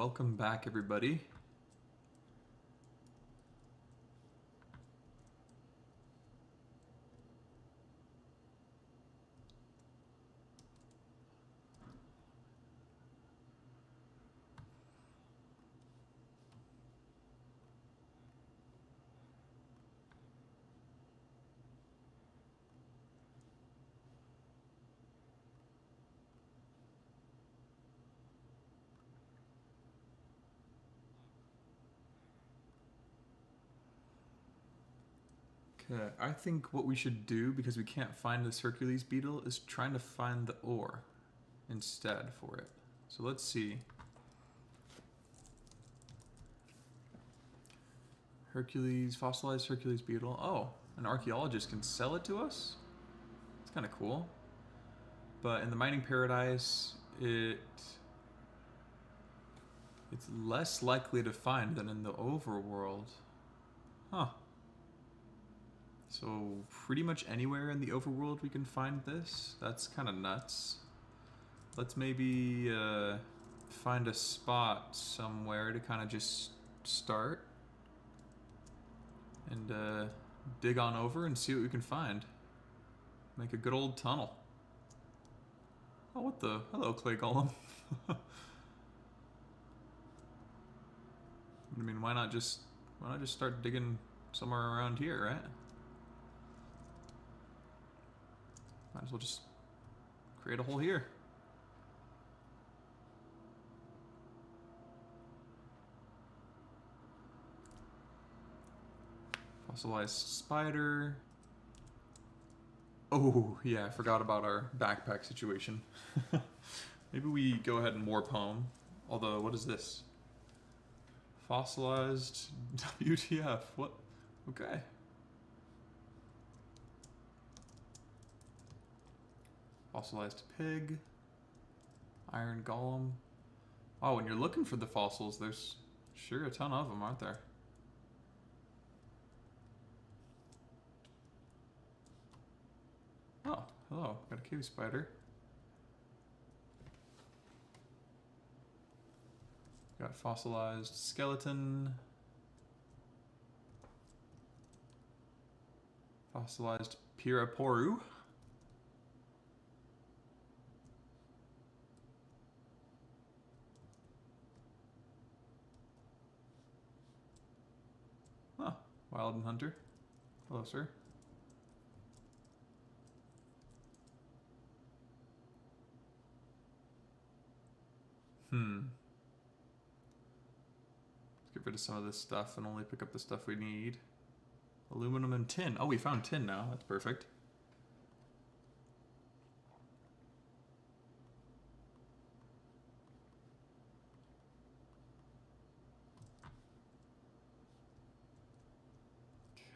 welcome back everybody. Okay, I think what we should do, because we can't find this Hercules beetle, is trying to find the ore instead for it. So let's see. Hercules, fossilized Hercules beetle. Oh, an archaeologist can sell it to us? It's kind of cool. But in the mining paradise, it's less likely to find than in the overworld. Huh. So pretty much anywhere in the overworld we can find this? That's kind of nuts. Let's maybe find a spot somewhere to kind of just start. And dig on over and see what we can find. Make a good old tunnel. Oh, what the? Hello, clay golem. I mean, why not just start digging somewhere around here, right? Might as well just create a hole here. Fossilized spider. Oh, yeah, I forgot about our backpack situation. Maybe we go ahead and warp home. Although, what is this? Fossilized WTF. What? Okay. Fossilized pig. Iron golem. Oh, when you're looking for the fossils, there's sure a ton of them, aren't there? Oh, hello. Got a cave spider. Got fossilized skeleton. Fossilized Piraporu. Huh. Wild and Hunter. Hello, sir. Let's get rid of some of this stuff and only pick up the stuff we need. Aluminum and tin. Oh, we found tin now. That's perfect.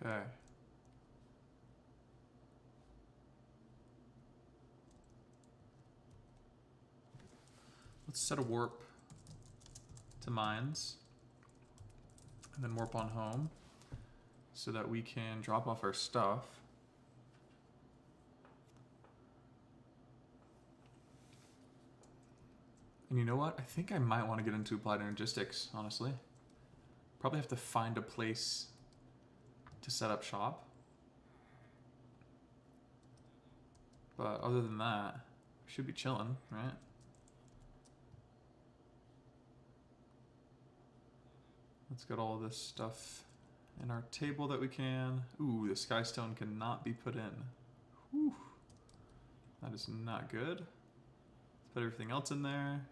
Okay. Let's set a warp to mines. And then warp on home so that we can drop off our stuff. And you know what? I think I might want to get into applied energistics, honestly. Probably have to find a place to set up shop. But other than that, we should be chilling, right? Let's get all this stuff in our table that we can. Ooh, the skystone cannot be put in. Whew. That is not good. Let's put everything else in there.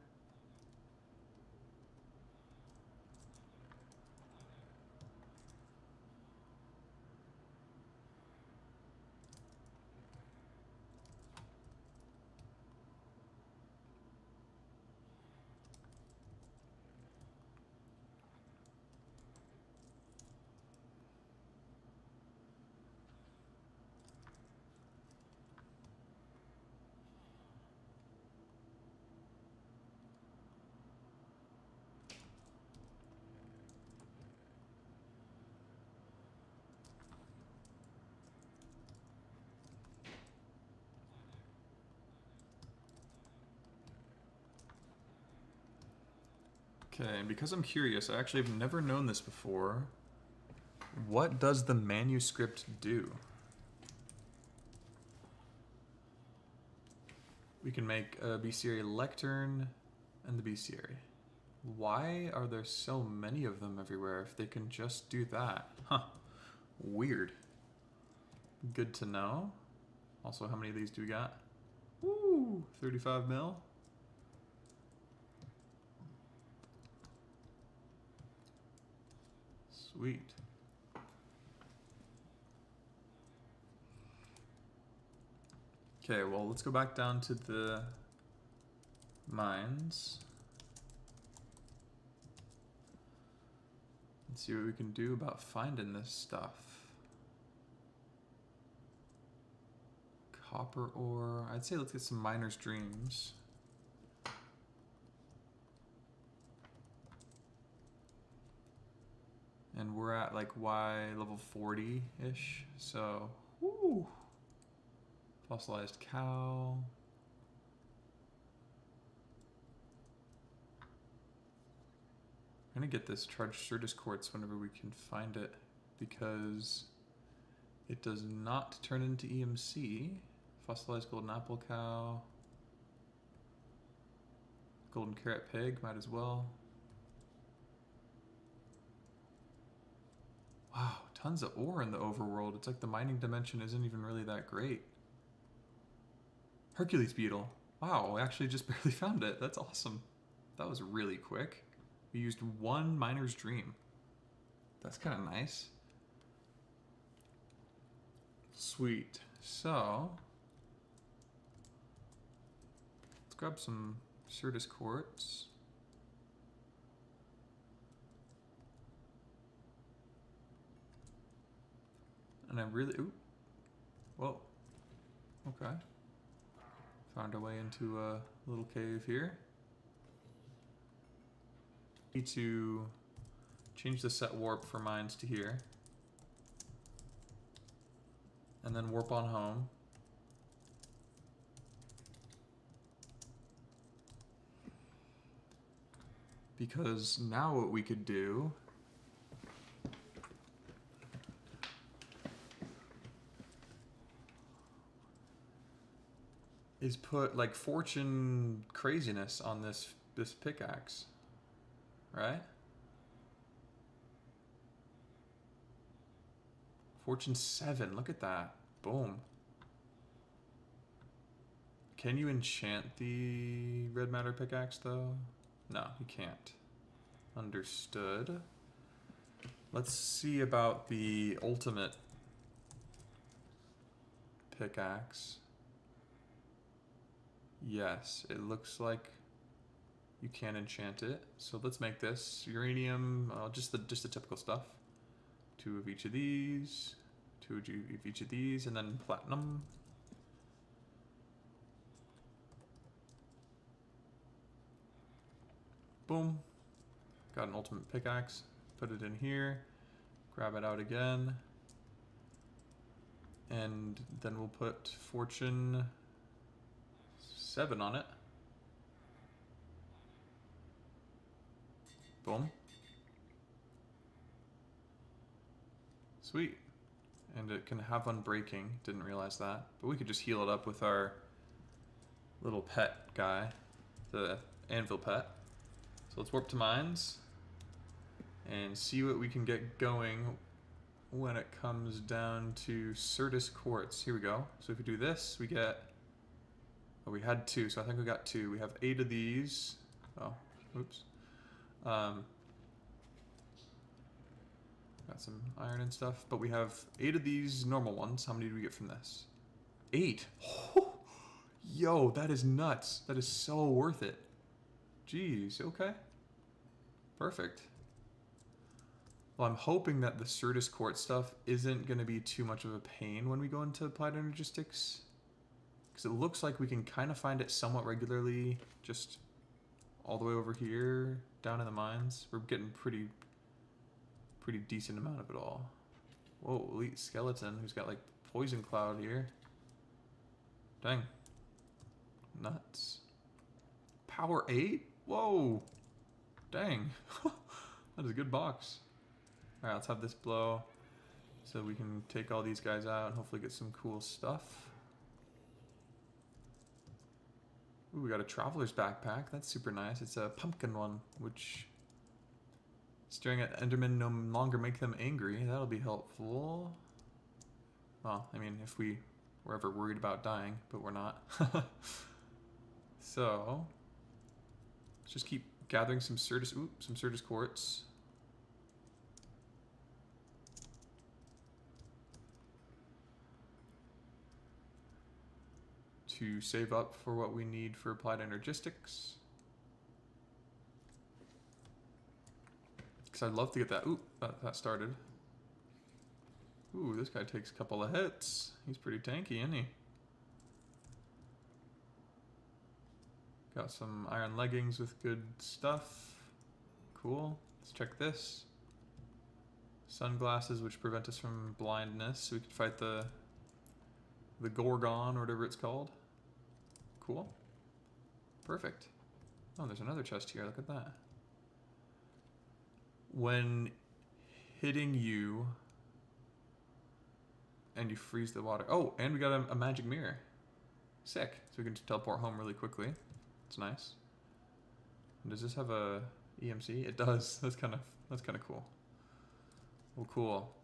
Okay, and because I'm curious, I actually have never known this before. What does the manuscript do? We can make a bestiary lectern and the bestiary. Why are there so many of them everywhere if they can just do that? Huh. Weird. Good to know. Also, how many of these do we got? Woo! 35 mil. Sweet. Okay, well, let's go back down to the mines. And see what we can do about finding this stuff. Copper ore. I'd say let's get some miner's dreams. And we're at like Y level 40-ish. So, woo! Fossilized cow. I'm gonna get this charged Certus quartz whenever we can find it, because it does not turn into EMC. Fossilized golden apple cow. Golden carrot pig, might as well. Wow, tons of ore in the overworld. It's like the mining dimension isn't even really that great. Hercules beetle. Wow, we actually just barely found it. That's awesome. That was really quick. We used one miner's dream. That's kind of nice. Sweet. So, let's grab some Certus quartz. And I really, ooh, whoa, okay. Found our way into a little cave here. Need to change the set warp for mines to here. And then warp on home. Because now what we could do is put like fortune craziness on this pickaxe, right? Fortune 7, look at that. Boom. Can you enchant the red matter pickaxe though? No, you can't. Understood. Let's see about the ultimate pickaxe. Yes, it looks like you can enchant it. So let's make this uranium, just the typical stuff. 2 of each of these, 2 of each of these, and then platinum. Boom. Got an ultimate pickaxe. Put it in here. Grab it out again. And then we'll put fortune 7 on it. Boom. Sweet. And it can have unbreaking. Didn't realize that. But we could just heal it up with our little pet guy. The anvil pet. So let's warp to mines. And see what we can get going when it comes down to Certus quartz. Here we go. So if we do this, we get... Oh, we had 2, so I think we got 2. We have 8 of these. Oh, oops. Got some iron and stuff, but we have 8 of these normal ones. How many do we get from this? 8. Yo, that is nuts. That is so worth it. Jeez, okay. Perfect. Well, I'm hoping that the Certus quartz stuff isn't going to be too much of a pain when we go into Applied Energistics. Because it looks like we can kind of find it somewhat regularly, just all the way over here, down in the mines. We're getting pretty decent amount of it all. Whoa, elite skeleton who's got like poison cloud here. Dang. Nuts. Power 8? Whoa. Dang. That is a good box. Alright, let's have this blow so we can take all these guys out and hopefully get some cool stuff. Ooh, we got a traveler's backpack. That's super nice. It's a pumpkin one, which staring at Endermen no longer make them angry. That'll be helpful. Well, I mean, if we were ever worried about dying, but we're not. So, let's just keep gathering some Certus quartz. To save up for what we need for applied energistics. Because I'd love to get that. Ooh, that started. Ooh, this guy takes a couple of hits. He's pretty tanky, isn't he? Got some iron leggings with good stuff. Cool. Let's check this. Sunglasses, which prevent us from blindness, so we can fight the Gorgon, or whatever it's called. Cool. Perfect. Oh, there's another chest here. Look at that. When hitting you and you freeze the water. Oh, and we got a magic mirror. Sick. So we can just teleport home really quickly. It's nice. And does this have a EMC? It does. That's kind of cool. Well, cool.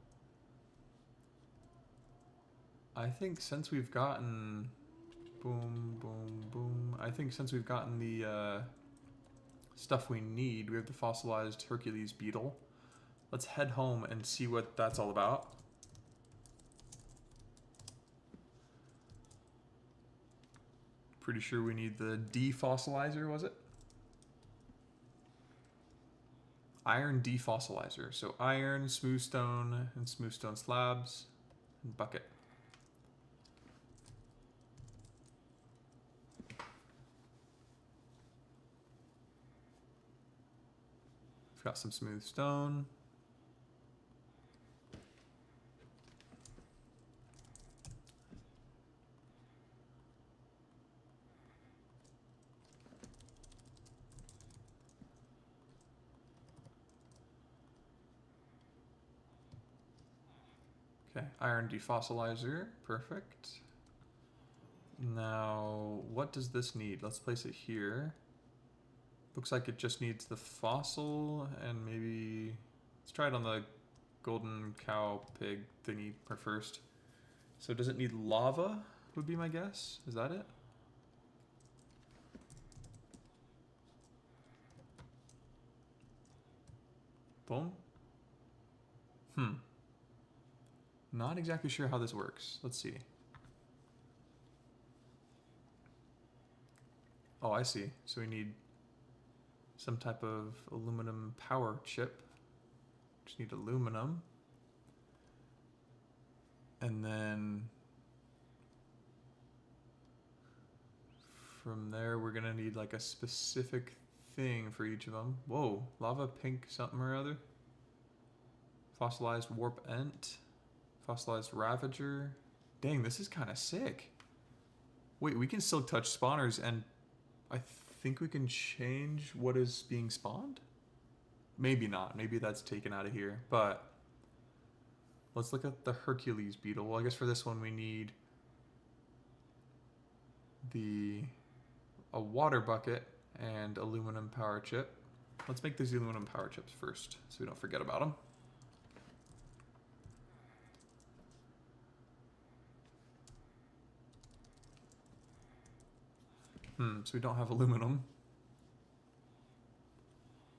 I think since we've gotten boom, boom, boom. I think since we've gotten the stuff we need, we have the fossilized Hercules beetle. Let's head home and see what that's all about. Pretty sure we need the defossilizer, was it? Iron defossilizer. So iron, smooth stone, and smooth stone slabs, and bucket. We've got some smooth stone. Okay, iron defossilizer, perfect. Now, what does this need? Let's place it here. Looks like it just needs the fossil and maybe... Let's try it on the golden cow pig thingy first. So does it need lava, would be my guess? Is that it? Boom. Not exactly sure how this works. Let's see. Oh, I see. So we need some type of aluminum power chip. Just need aluminum. And then from there, we're gonna need like a specific thing for each of them. Whoa, lava pink something or other. Fossilized warp ent. Fossilized ravager. Dang, this is kind of sick. Wait, we can still touch spawners and I think we can change what is being spawned? Maybe not. Maybe that's taken out of here. But let's look at the Hercules beetle. Well, I guess for this one we need a water bucket and aluminum power chip. Let's make these aluminum power chips first so we don't forget about them. So we don't have aluminum.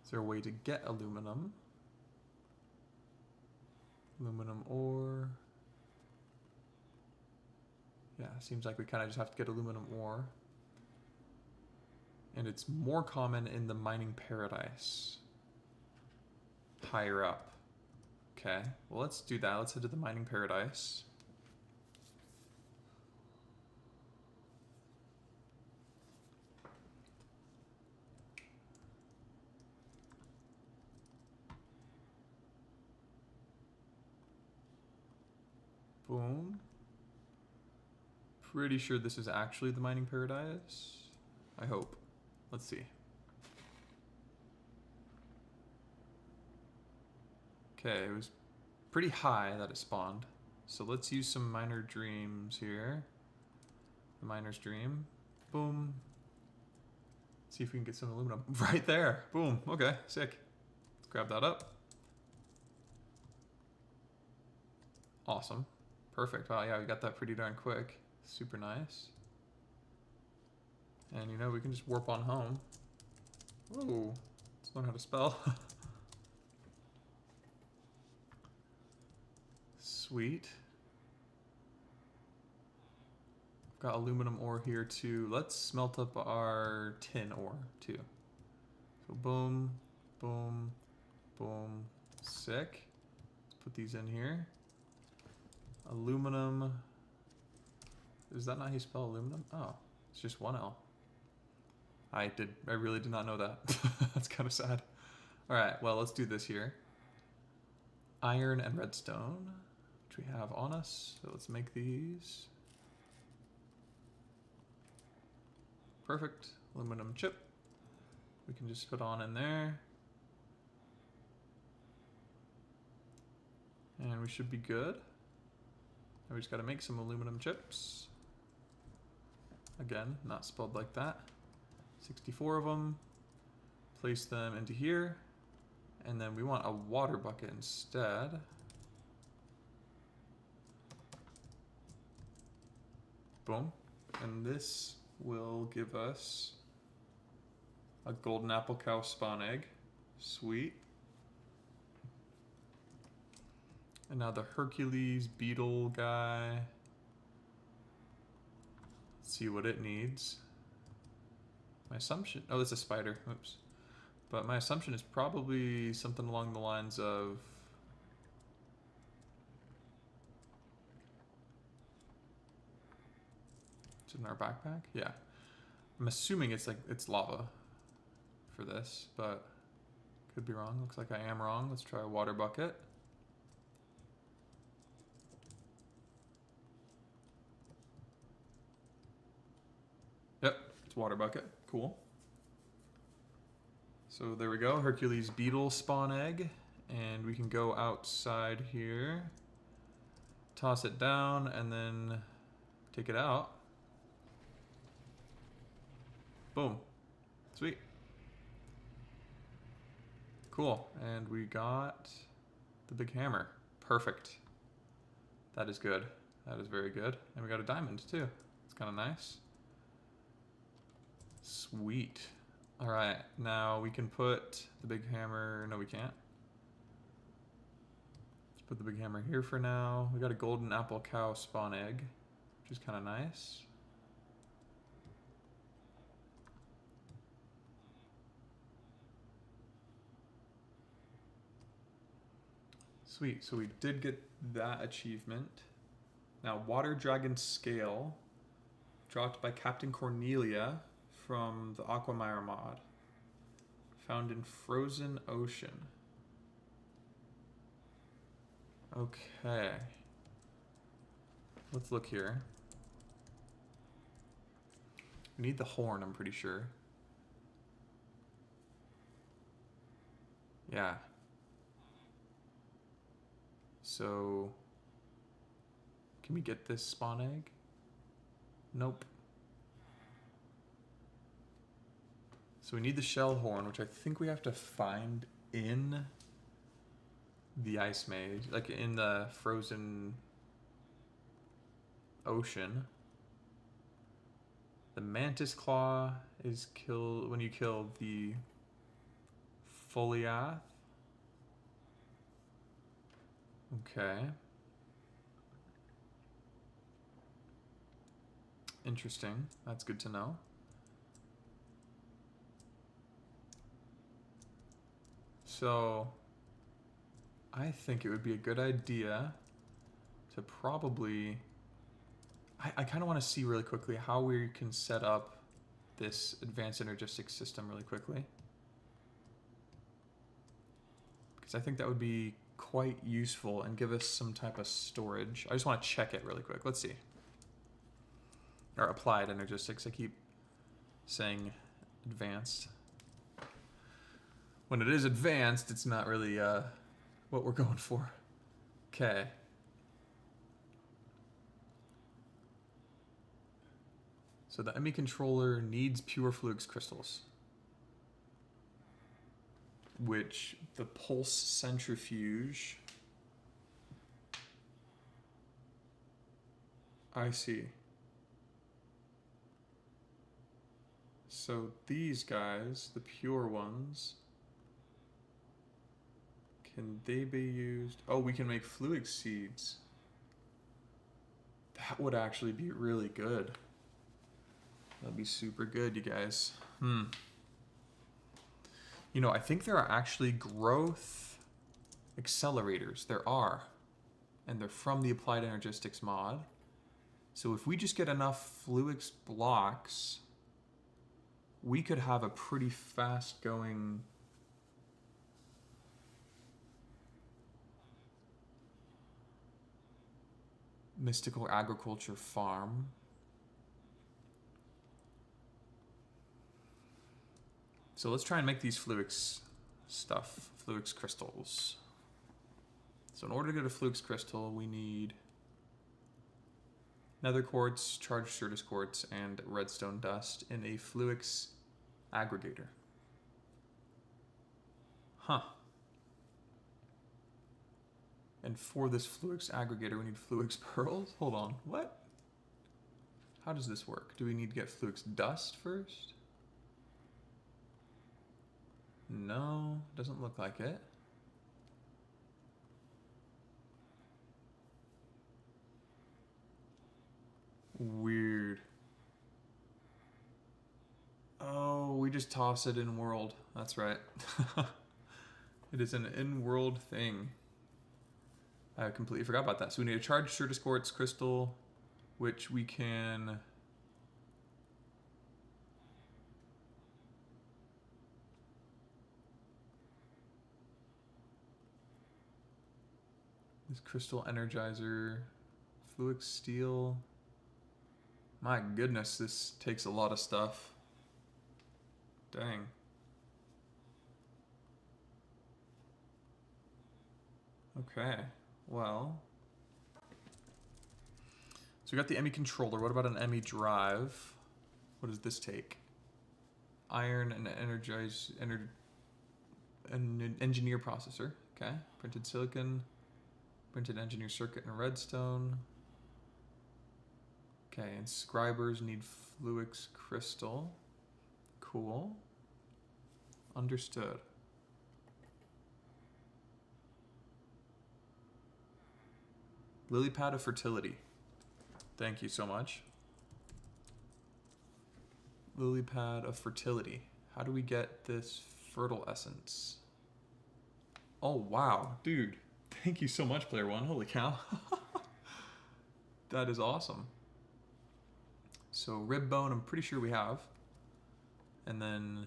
Is there a way to get aluminum? Aluminum ore. Yeah, seems like we kind of just have to get aluminum ore. And it's more common in the mining paradise. Higher up. Okay, well let's do that. Let's head to the mining paradise. Boom. Pretty sure this is actually the mining paradise. I hope. Let's see. Okay, it was pretty high that it spawned. So let's use some Miner Dreams here. The Miner's Dream. Boom. See if we can get some aluminum. Right there. Boom. Okay, sick. Let's grab that up. Awesome. Perfect. Wow, yeah, we got that pretty darn quick. Super nice. And you know, we can just warp on home. Whoa. Let's learn how to spell. Sweet. Got aluminum ore here too. Let's smelt up our tin ore too. So boom, boom, boom. Sick. Let's put these in here. Aluminum. Is that not how you spell aluminum? Oh, it's just one L. I really did not know that. That's kind of sad. All right, well, let's do this here. Iron and redstone, which we have on us. So let's make these. Perfect. Aluminum chip. We can just put on in there. And we should be good. And we just got to make some aluminum chips. Again, not spelled like that. 64 of them. Place them into here. And then we want a water bucket instead. Boom. And this will give us a golden apple cow spawn egg. Sweet. And now the Hercules beetle guy. Let's see what it needs. My assumption, oh, that's a spider, oops. But my assumption is probably something along the lines of it's in our backpack? Yeah. I'm assuming it's lava for this, but could be wrong. Looks like I am wrong. Let's try a water bucket. Yep, it's water bucket. Cool. So there we go, Hercules beetle spawn egg. And we can go outside here, toss it down, and then take it out. Boom. Sweet. Cool. And we got the big hammer. Perfect. That is good. That is very good. And we got a diamond too. It's kind of nice. Sweet. All right. Now we can put the big hammer. No, we can't. Let's put the big hammer here for now. We got a golden apple cow spawn egg, which is kind of nice. Sweet, so we did get that achievement. Now, Water Dragon Scale, dropped by Captain Cornelia from the Aquamire mod. Found in Frozen Ocean. Okay. Let's look here. We need the horn, I'm pretty sure. Yeah. So, can we get this spawn egg? Nope. So we need the shell horn, which I think we have to find in the ice maze, like in the frozen ocean. The mantis claw is killed when you kill the Foliath. Okay. Interesting. That's good to know. So, I think it would be a good idea to probably... I kind of want to see really quickly how we can set up this advanced energistics system really quickly. Because I think that would be quite useful and give us some type of storage. I just want to check it really quick. Let's see. Or applied energistics. I keep saying advanced. When it is advanced, it's not really what we're going for. Okay. So the ME controller needs pure Fluix crystals, which the pulse centrifuge. I see. So these guys, the pure ones, can they be used? Oh, we can make Fluix seeds. That would actually be really good. That'd be super good, you guys. You know, I think there are actually growth accelerators. There are. And they're from the Applied Energistics mod. So if we just get enough Fluix blocks, we could have a pretty fast going mystical agriculture farm. So let's try and make these Fluix stuff, Fluix crystals. So in order to get a Fluix crystal, we need nether quartz, charged Certus quartz, and redstone dust in a Fluix aggregator. Huh. And for this Fluix aggregator, we need Fluix pearls? Hold on, what? How does this work? Do we need to get Fluix dust first? No, doesn't look like it. Weird. Oh, we just toss it in world. That's right. It is an in-world thing. I completely forgot about that. So we need a charged Certus quartz crystal, which we can... This crystal energizer, Fluix steel. My goodness, this takes a lot of stuff. Dang. Okay, well. So we got the ME controller. What about an ME drive? What does this take? Iron and an engineer processor. Okay, printed silicon. Printed engineer circuit and redstone. Okay, inscribers need Fluix crystal. Cool. Understood. Lily pad of fertility. Thank you so much. Lily pad of fertility. How do we get this fertile essence? Oh, wow. Dude. Thank you so much, Player One. Holy cow. That is awesome. So rib bone, I'm pretty sure we have. And then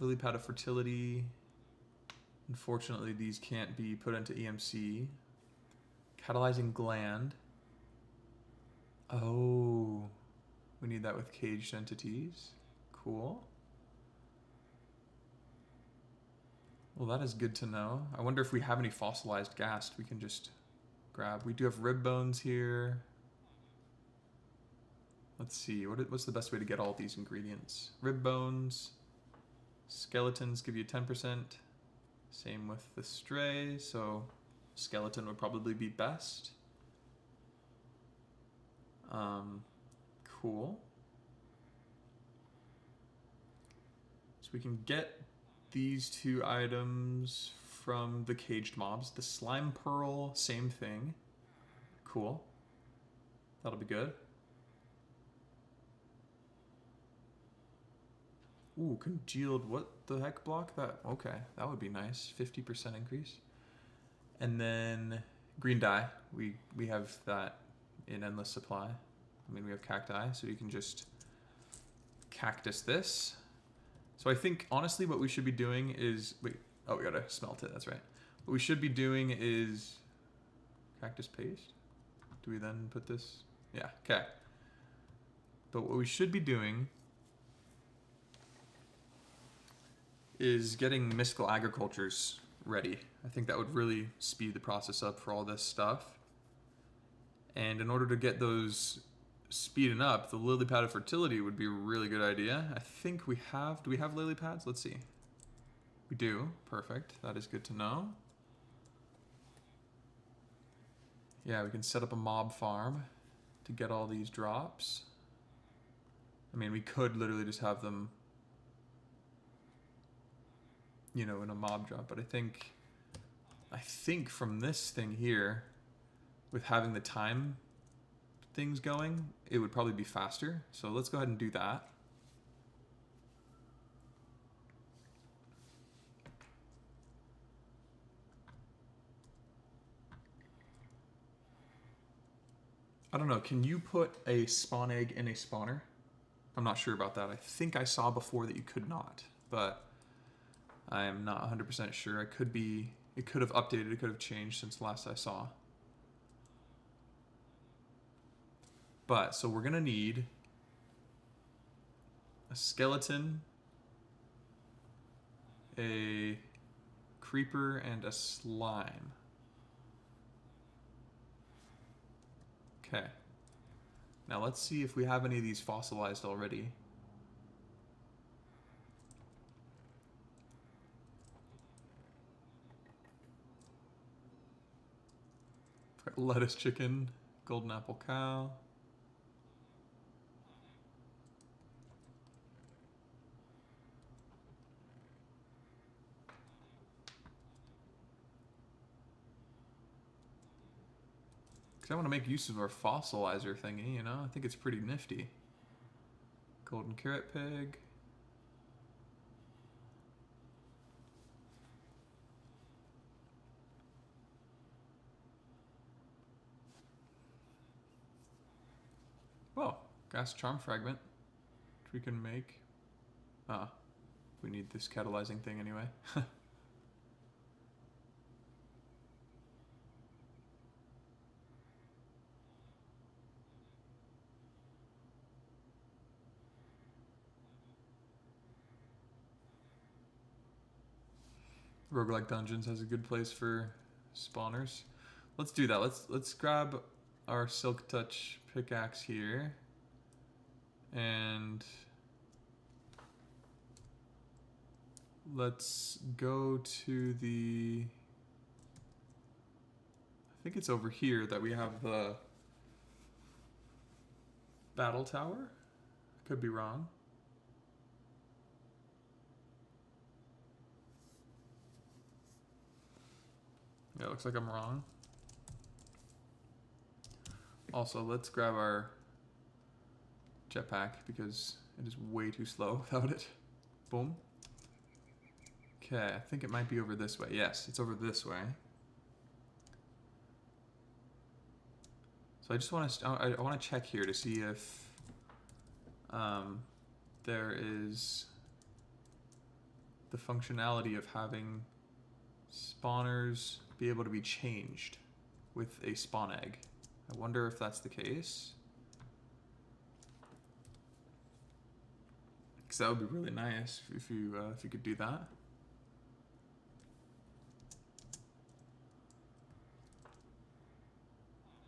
lily pad of fertility. Unfortunately, these can't be put into EMC. Catalyzing gland. Oh, we need that with caged entities. Cool. Well, that is good to know. I wonder if we have any fossilized ghast we can just grab. We do have rib bones here. Let's see, what's the best way to get all these ingredients? Rib bones, skeletons give you 10%. Same with the stray, so skeleton would probably be best. Cool. So we can get these two items from the caged mobs. The slime pearl, same thing. Cool. That'll be good. Ooh, congealed, what the heck block that? Okay, that would be nice. 50% increase. And then green dye. We have that in endless supply. I mean, we have cacti, so you can just cactus this. So I think, honestly, what we should be doing is... Wait, oh, we gotta smelt it, that's right. What we should be doing is... Cactus paste? Do we then put this? Yeah, okay. But what we should be doing is getting mystical agricultures ready. I think that would really speed the process up for all this stuff. And in order to get those speeding up, the lily pad of fertility would be a really good idea. I think we have, do we have lily pads? Let's see. We do, perfect. That is good to know. Yeah, we can set up a mob farm to get all these drops. I mean, we could literally just have them, you know, in a mob drop, but I think from this thing here, with having the time things going, it would probably be faster. So let's go ahead and do that. I don't know, can you put a spawn egg in a spawner? I'm not sure about that. I think I saw before that you could not, but I am not 100% sure. It could have updated, it could have changed since last I saw. But, so we're gonna need a skeleton, a creeper, and a slime. Okay. Now let's see if we have any of these fossilized already. Lettuce chicken, golden apple cow. Because I want to make use of our fossilizer thingy, you know? I think it's pretty nifty. Golden carrot pig. Whoa, gas charm fragment, which we can make. Ah, we need this catalyzing thing anyway. Roguelike Dungeons has a good place for spawners. Let's do that. Let's grab our Silk Touch pickaxe here. And let's go to the, I think it's over here that we have the battle tower. Could be wrong. Yeah, it looks like I'm wrong. Also, let's grab our jetpack because it is way too slow without it. Boom. Okay, I think it might be over this way. Yes, it's over this way. So I just want to, I want to check here to see if there is the functionality of having spawners be able to be changed with a spawn egg. I wonder if that's the case. Because that would be really nice if you could do that.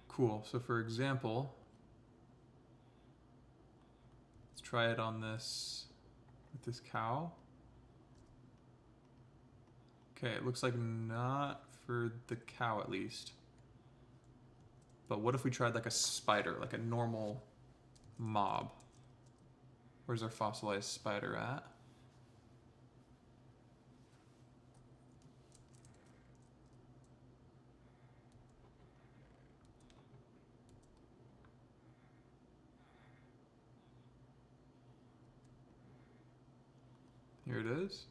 Cool. So for example, let's try it on this with this cow. Okay, it looks like not for the cow at least. But what if we tried like a spider, like a normal mob? Where's our fossilized spider at? Here it is.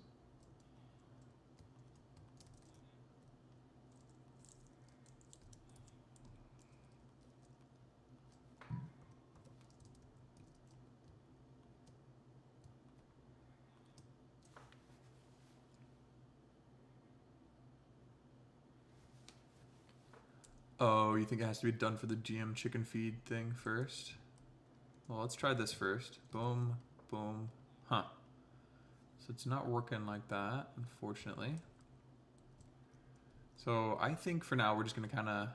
Oh, you think it has to be done for the GM chicken feed thing first? Well, let's try this first. Boom, boom. Huh. So it's not working like that, unfortunately. So I think for now we're just gonna kind of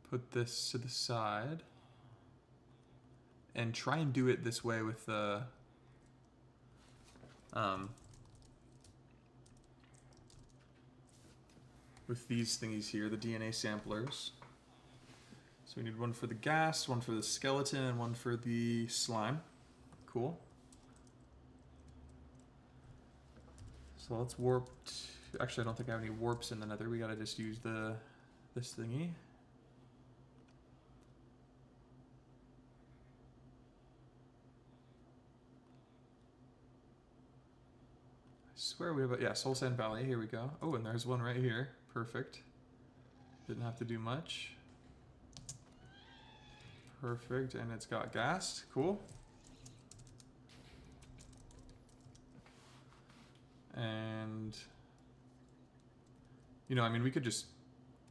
put this to the side and try and do it this way with the with these thingies here, the DNA samplers. So we need one for the gas, one for the skeleton, and one for the slime. Cool. So let's warp. Actually, I don't think I have any warps in the nether. We gotta just use this thingy. I swear we have a, yeah, Soul Sand Valley. Here we go. Oh, and there's one right here. Perfect. Didn't have to do much. Perfect, and it's got gas. Cool. And you know, I mean, we could just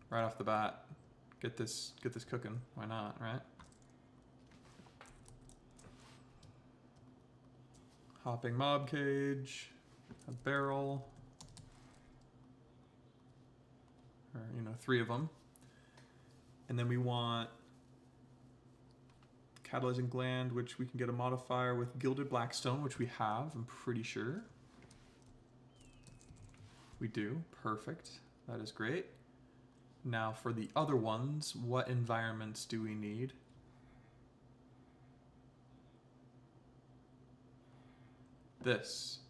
right off the bat get this cooking. Why not, right? Hopping mob cage, a barrel, or you know, 3 of them, and then we want catalyzing gland, which we can get a modifier with gilded blackstone, which we have. I'm pretty sure we do. Perfect. That is great. Now for the other ones, what environments do we need? This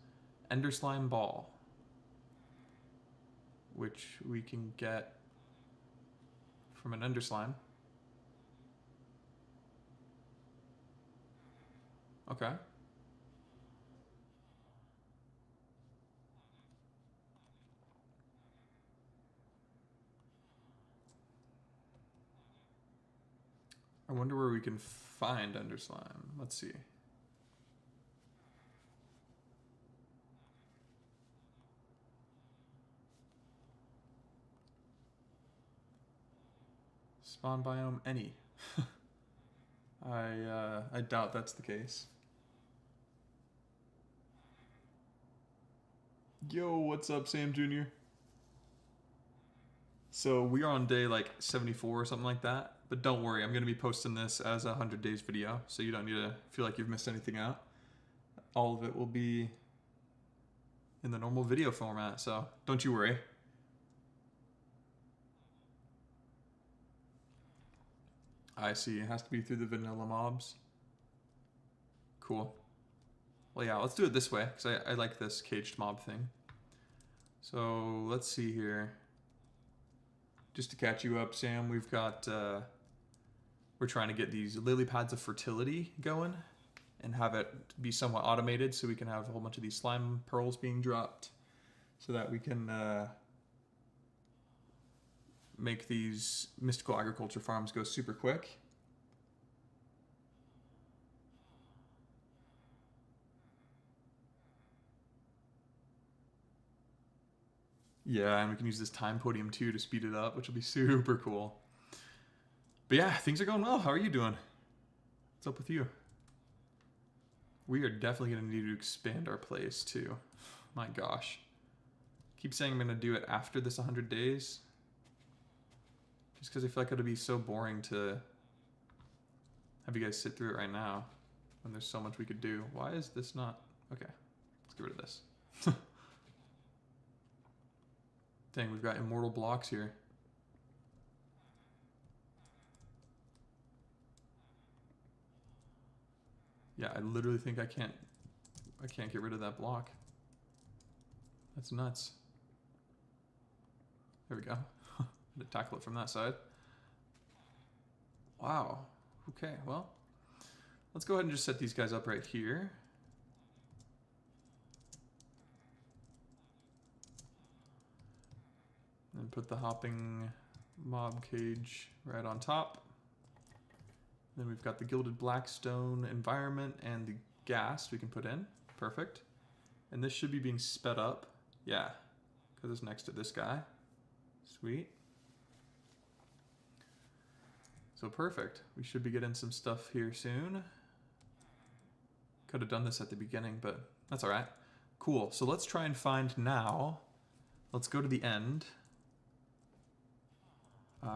Ender Slime Ball, which we can get from an Ender Slime. Okay. I wonder where we can find Ender Slime. Let's see. Spawn biome any. I doubt that's the case. Yo, what's up, Sam Jr.? So we are on day like 74 or something like that. But don't worry, I'm going to be posting this as a 100 days video, so you don't need to feel like you've missed anything out. All of it will be in the normal video format, so don't you worry. I see, it has to be through the vanilla mobs. Cool. Well, yeah, let's do it this way, because I like this caged mob thing. So let's see here. Just to catch you up, Sam, we've got... we're trying to get these lily pads of fertility going and have it be somewhat automated so we can have a whole bunch of these slime pearls being dropped so that we can make these mystical agriculture farms go super quick. Yeah, and we can use this time podium too to speed it up, which will be super cool. But yeah, things are going well. How are you doing? What's up with you? We are definitely going to need to expand our place too. My gosh. Keep saying I'm going to do it after this 100 days. Just because I feel like it'll be so boring to have you guys sit through it right now when there's so much we could do. Why is this not... Okay, let's get rid of this. Dang, we've got immortal blocks here. Yeah, I literally think I can't get rid of that block. That's nuts. There we go. To tackle it from that side. Wow. Okay, well, let's go ahead and just set these guys up right here. And put the hopping mob cage right on top. Then we've got the gilded blackstone environment and the gas we can put in. Perfect. And this should be being sped up. Yeah, because it's next to this guy. Sweet. So perfect. We should be getting some stuff here soon. Could have done this at the beginning, but that's all right. Cool. So let's try and find now. Let's go to the end. We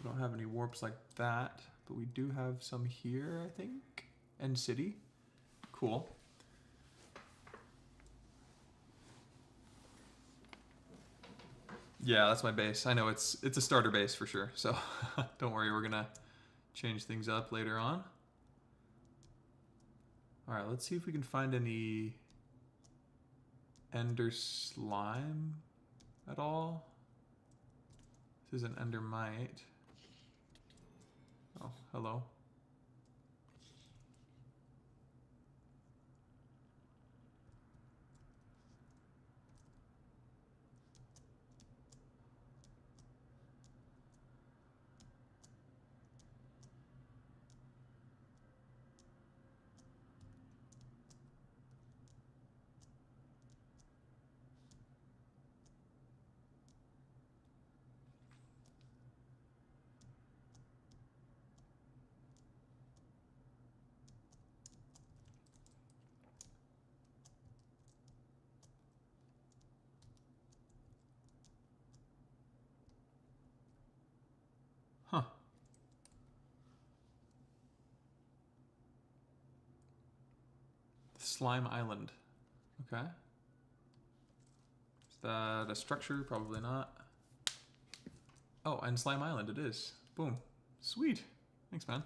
don't have any warps like that, but we do have some here, I think. End city. Cool. Yeah, that's my base. I know it's a starter base for sure, so don't worry, we're gonna change things up later on. Alright, let's see if we can find any Ender Slime at all. This is an Endermite. Oh, hello. Huh. Slime Island. Okay. Is that a structure? Probably not. Oh, and Slime Island it is. Boom. Sweet. Thanks, man.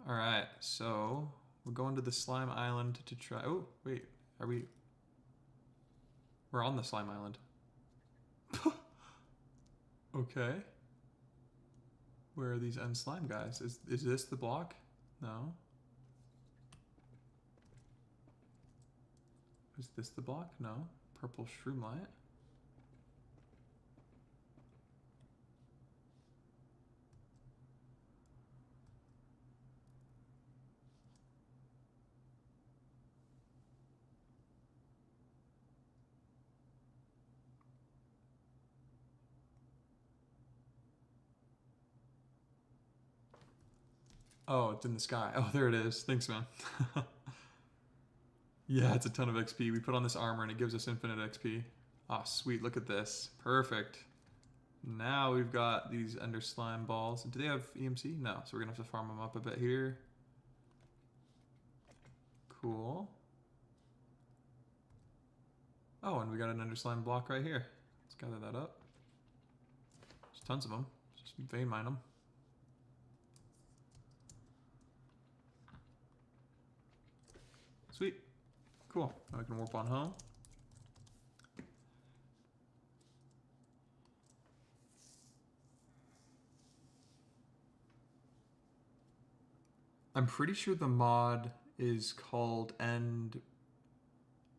Alright, so we're going to the Slime Island to try... Oh, wait. Are we... We're on the Slime Island. Okay. Where are these end slime guys? Is this the block? No. Is this the block? No. Purple Shroomlight. Oh, it's in the sky. Oh, there it is. Thanks, man. Yeah, it's a ton of XP. We put on this armor and it gives us infinite XP. Ah, sweet. Look at this. Perfect. Now we've got these Ender Slime balls. Do they have EMC? No. So we're going to have to farm them up a bit here. Cool. Oh, and we got an Ender Slime block right here. Let's gather that up. There's tons of them. Just vein mine them. Sweet. Cool. Now we can warp on home. I'm pretty sure the mod is called End,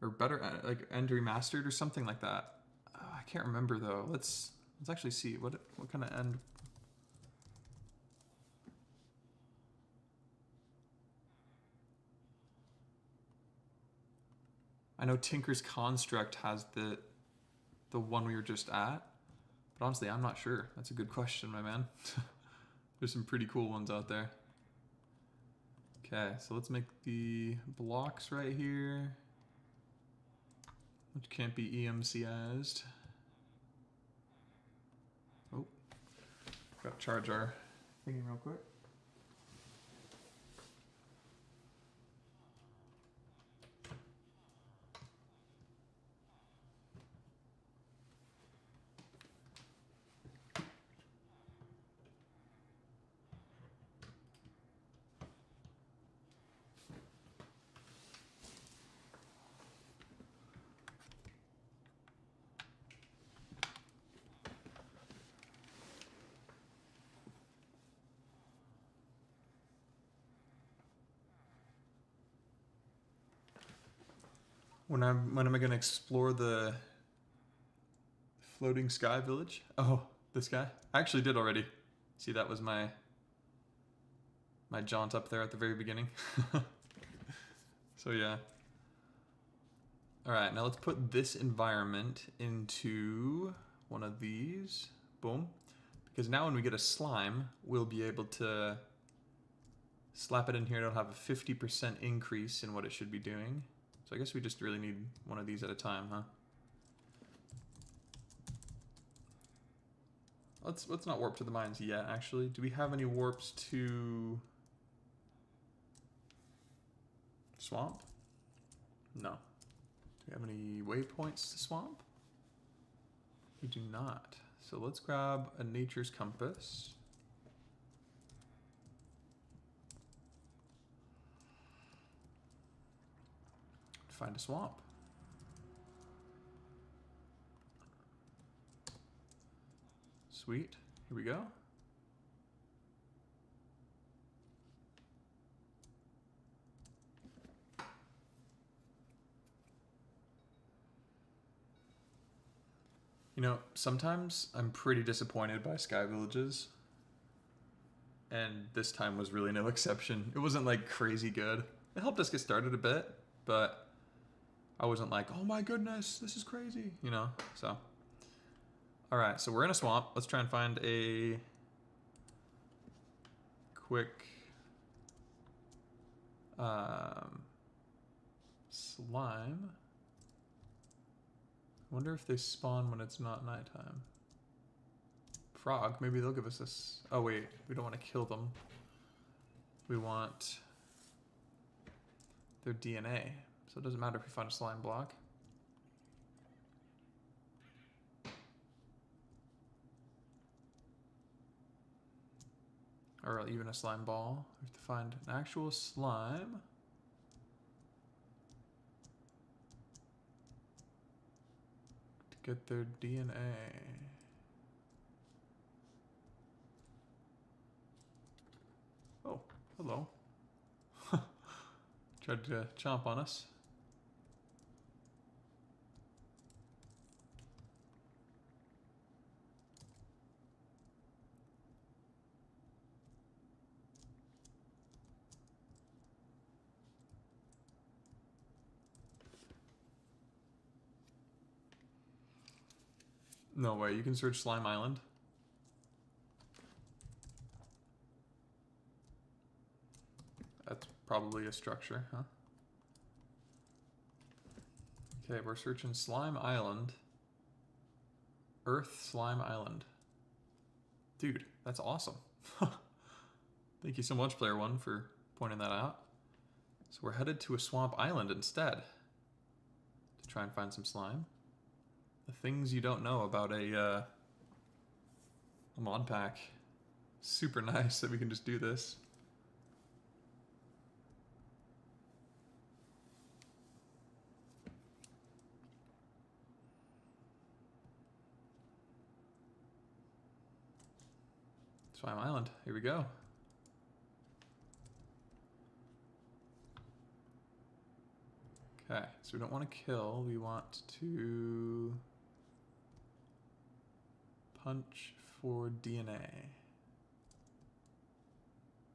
or better, like End Remastered or something like that. I can't remember though. Let's actually see what kind of End. I know Tinker's Construct has the one we were just at, but honestly, I'm not sure. That's a good question, my man. There's some pretty cool ones out there. Okay, so let's make the blocks right here, which can't be EMCized. Oh, gotta charge our thingy real quick. When am I gonna explore the floating sky village? Oh, this guy? I actually did already. See, that was my jaunt up there at the very beginning. So yeah. Alright, now let's put this environment into one of these. Boom. Because now when we get a slime, we'll be able to slap it in here, it'll have a 50% increase in what it should be doing. So I guess we just really need one of these at a time, huh? Let's not warp to the mines yet, actually. Do we have any warps to swamp? No. Do we have any waypoints to swamp? We do not. So let's grab a nature's compass. Find a swamp. Sweet. Here we go. You know, sometimes I'm pretty disappointed by Sky Villages. And this time was really no exception. It wasn't like crazy good. It helped us get started a bit, but I wasn't like, oh my goodness, this is crazy, you know, so. All right, so we're in a swamp. Let's try and find a quick slime. I wonder if they spawn when it's not nighttime. Frog, maybe they'll give us this. Oh wait, we don't want to kill them. We want their DNA. So it doesn't matter if we find a slime block. Or even a slime ball. We have to find an actual slime. To get their DNA. Oh, hello. Tried to chomp on us. No way, you can search Slime Island. That's probably a structure, huh? Okay, we're searching Slime Island. Earth Slime Island. Dude, that's awesome. Thank you so much, Player One, for pointing that out. So we're headed to a swamp island instead to try and find some slime. The things you don't know about a mod pack. Super nice that we can just do this. Slime Island, here we go. Okay, so we don't want to kill, we want to punch for DNA.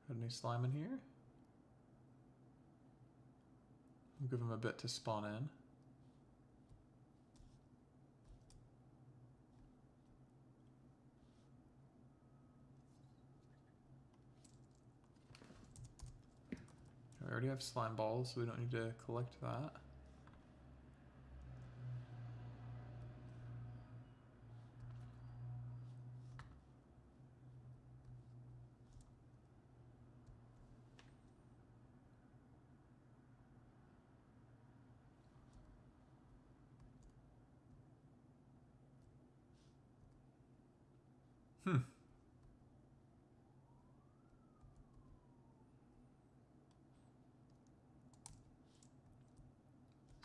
Got any slime in here? We'll give him a bit to spawn in. We already have slime balls, so we don't need to collect that.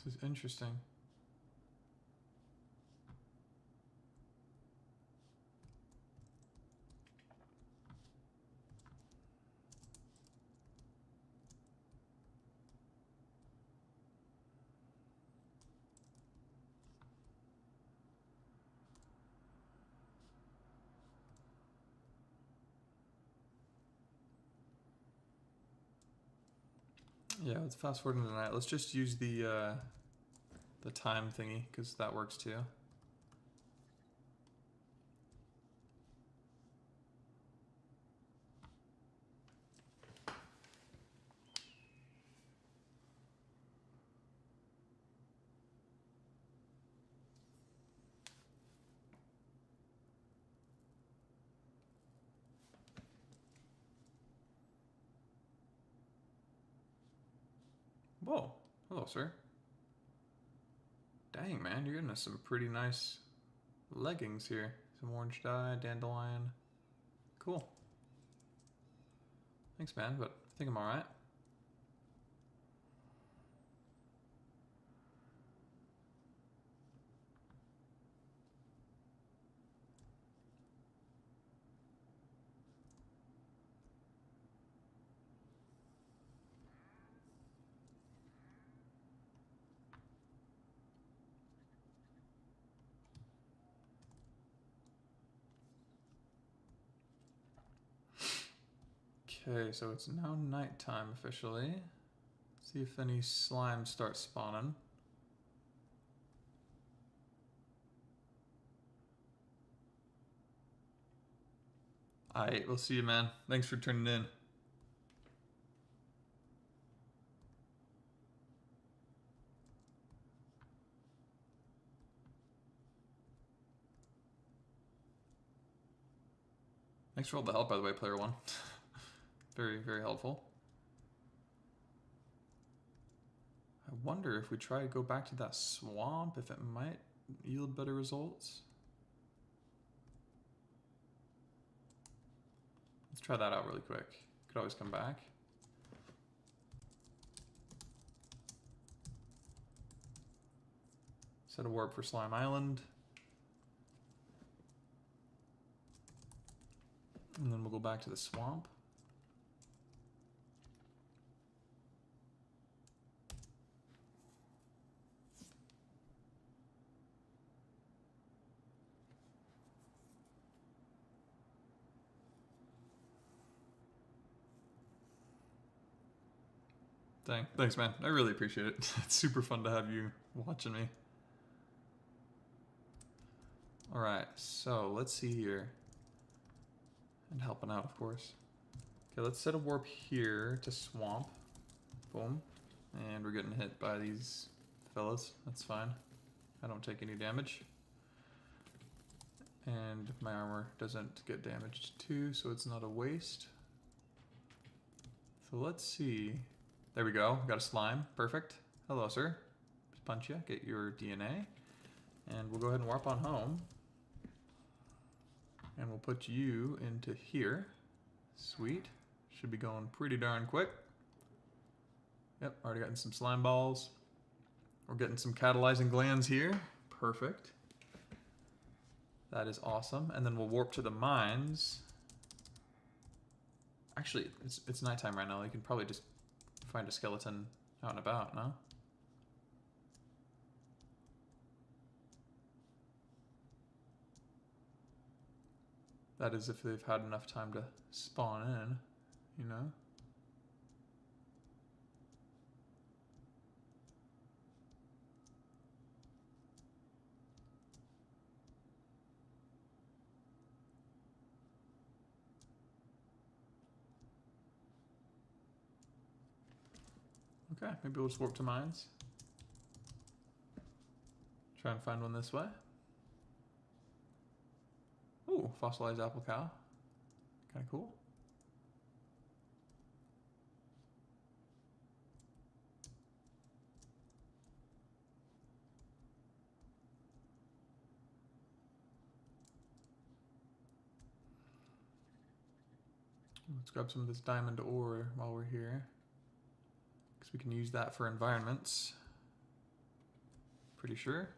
This is interesting. Yeah, let's fast forward into the night. Let's just use the time thingy, because that works too. Whoa. Hello, sir. Dang, man, you're getting us some pretty nice leggings here. Some orange dye, dandelion. Cool. Thanks, man, but I think I'm alright. Okay, so it's now nighttime officially. See if any slimes start spawning. Alright, we'll see you, man. Thanks for turning in. Thanks for all the help, by the way, player one. Very, very helpful. I wonder if we try to go back to that swamp, if it might yield better results. Let's try that out really quick. Could always come back. Set a warp for Slime Island. And then we'll go back to the swamp. Dang, thanks, man. I really appreciate it. It's super fun to have you watching me. Alright, so let's see here. And helping out, of course. Okay, let's set a warp here to swamp. Boom. And we're getting hit by these fellas. That's fine. I don't take any damage. And my armor doesn't get damaged too, so it's not a waste. So let's see. There we go. Got a slime. Perfect. Hello, sir. Just punch you. Get your DNA. And we'll go ahead and warp on home. And we'll put you into here. Sweet. Should be going pretty darn quick. Yep, already gotten some slime balls. We're getting some catalyzing glands here. Perfect. That is awesome. And then we'll warp to the mines. Actually, it's nighttime right now. You can probably just find a skeleton out and about, no? That is if they've had enough time to spawn in, you know? Okay, maybe we'll just warp to mines. Try and find one this way. Ooh, fossilized apple cow. Kind of cool. Let's grab some of this diamond ore while we're here, because we can use that for environments. Pretty sure.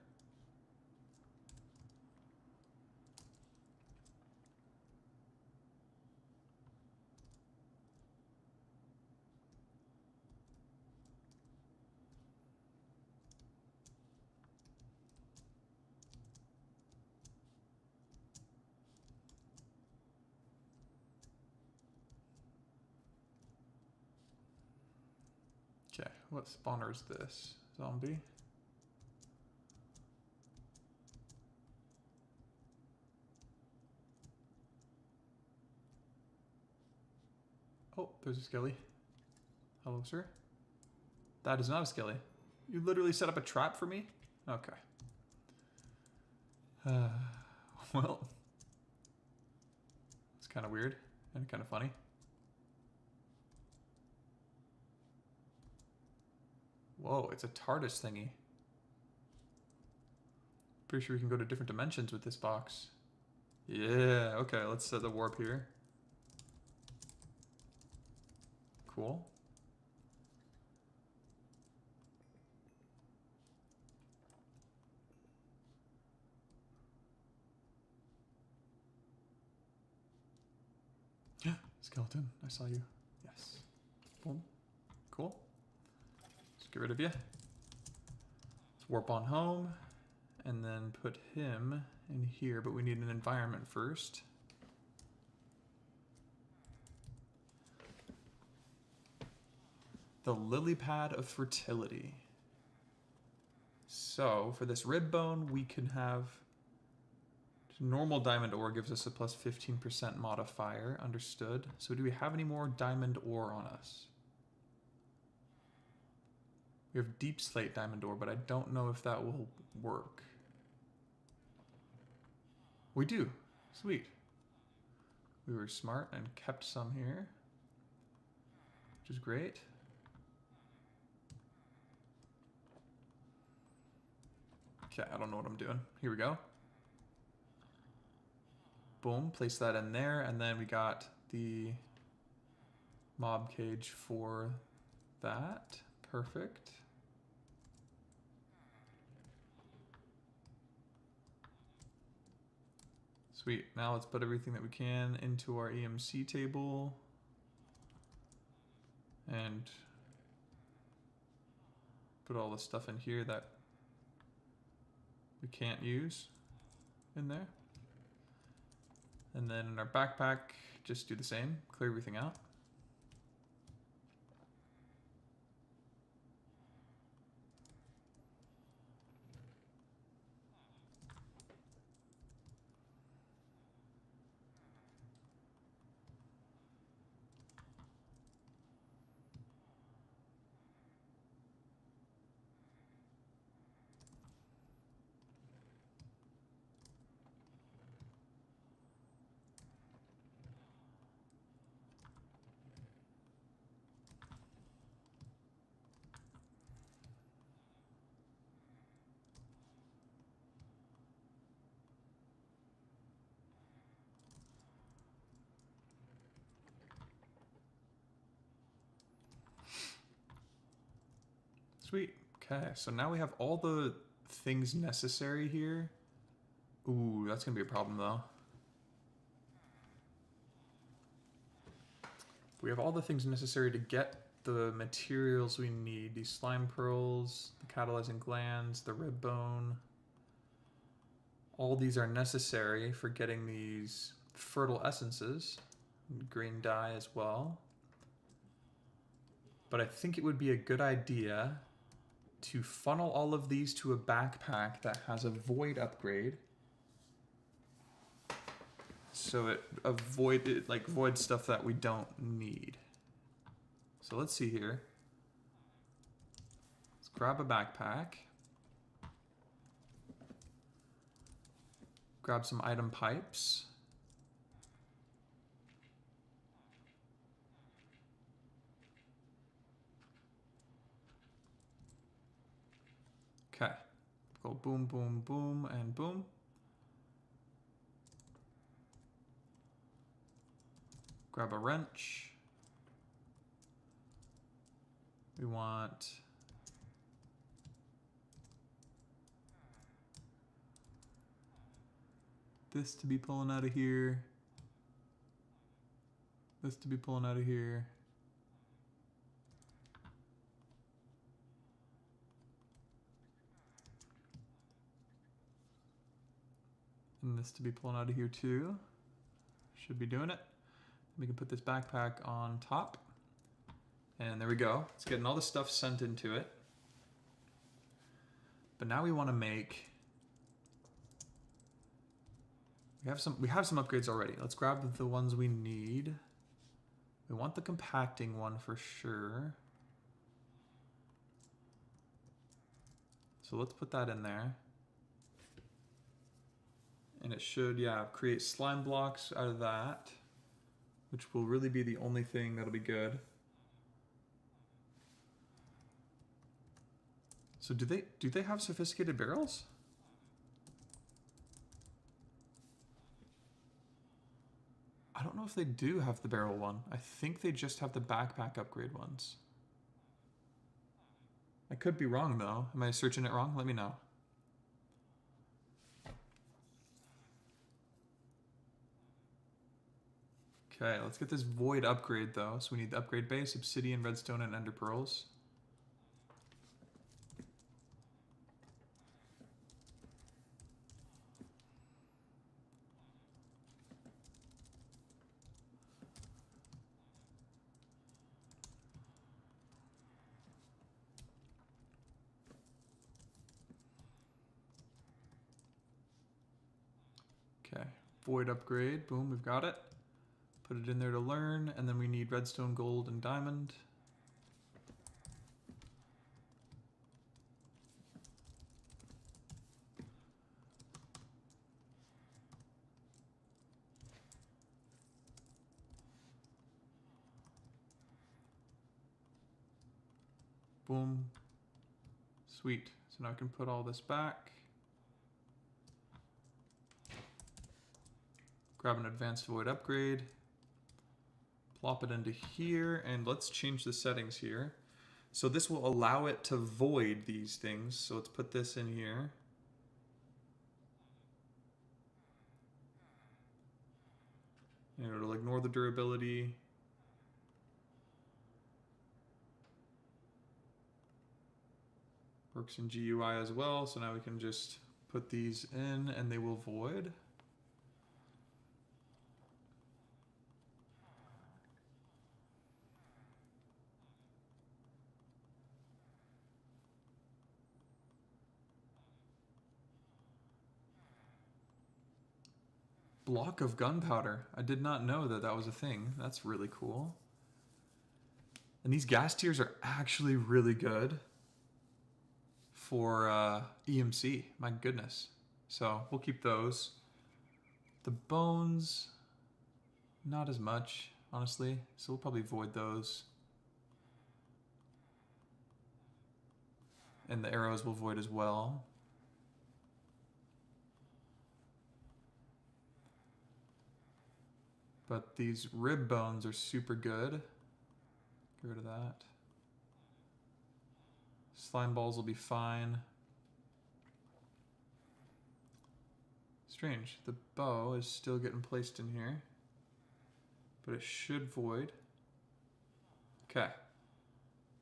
Okay, what spawner is this? Zombie? Oh, there's a skelly. Hello, sir. That is not a skelly. You literally set up a trap for me? Okay. Well, it's kind of weird and kind of funny. Whoa, it's a TARDIS thingy. Pretty sure we can go to different dimensions with this box. Yeah, okay, let's set the warp here. Cool. Skeleton, I saw you. Yes. Boom. Cool. Let's get rid of you. Let's warp on home. And then put him in here, but we need an environment first. The lily pad of fertility. So for this rib bone, we can have normal diamond ore gives us a plus 15% modifier. Understood. So do we have any more diamond ore on us? We have deep slate diamond ore, but I don't know if that will work. We do. Sweet. We were smart and kept some here, which is great. Okay, I don't know what I'm doing. Here we go. Boom, place that in there, and then we got the mob cage for that. Perfect. Sweet. Now let's put everything that we can into our EMC table. And put all the stuff in here that we can't use in there. And then in our backpack, just do the same. Clear everything out. Sweet. Okay, so now we have all the things necessary here. Ooh, that's gonna be a problem though. We have all the things necessary to get the materials we need. These slime pearls, the catalyzing glands, the rib bone. All these are necessary for getting these fertile essences. Green dye as well. But I think it would be a good idea to funnel all of these to a backpack that has a void upgrade. So it void stuff that we don't need. So let's see here. Let's grab a backpack. Grab some item pipes. Okay. Go boom, boom, boom, and boom. Grab a wrench. We want this to be pulling out of here. This to be pulling out of here. And this to be pulling out of here too. Should be doing it. We can put this backpack on top. And there we go. It's getting all the stuff sent into it. But now we want to make... We have some upgrades already. Let's grab the ones we need. We want the compacting one for sure. So let's put that in there. And it should, yeah, create slime blocks out of that, which will really be the only thing that'll be good. So do they have sophisticated barrels? I don't know if they do have the barrel one. I think they just have the backpack upgrade ones. I could be wrong though. Am I searching it wrong? Let me know. Okay, let's get this void upgrade though. So we need the upgrade base, obsidian, redstone, and ender pearls. Okay, void upgrade, boom, we've got it. Put it in there to learn, and then we need redstone, gold, and diamond. Boom. Sweet. So now I can put all this back. Grab an advanced void upgrade. Plop it into here, and let's change the settings here. So this will allow it to void these things. So let's put this in here. And it'll ignore the durability. Works in GUI as well, so now we can just put these in and they will void. Block of gunpowder. I did not know that that was a thing. That's really cool. And these gas tiers are actually really good for EMC. My goodness. So we'll keep those. The bones, not as much, honestly. So we'll probably void those. And the arrows will void as well. But these rib bones are super good. Get rid of that. Slime balls will be fine. Strange, the bow is still getting placed in here. But it should void. Okay.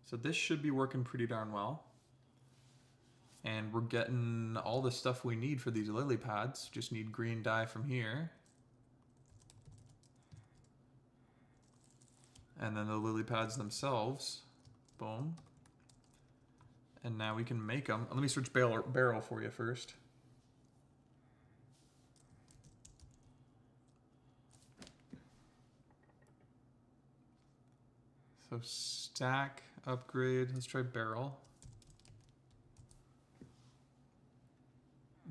So this should be working pretty darn well. And we're getting all the stuff we need for these lily pads. Just need green dye from here. And then the lily pads themselves. Boom. And now we can make them. Let me search barrel for you first. So stack, upgrade. Let's try barrel.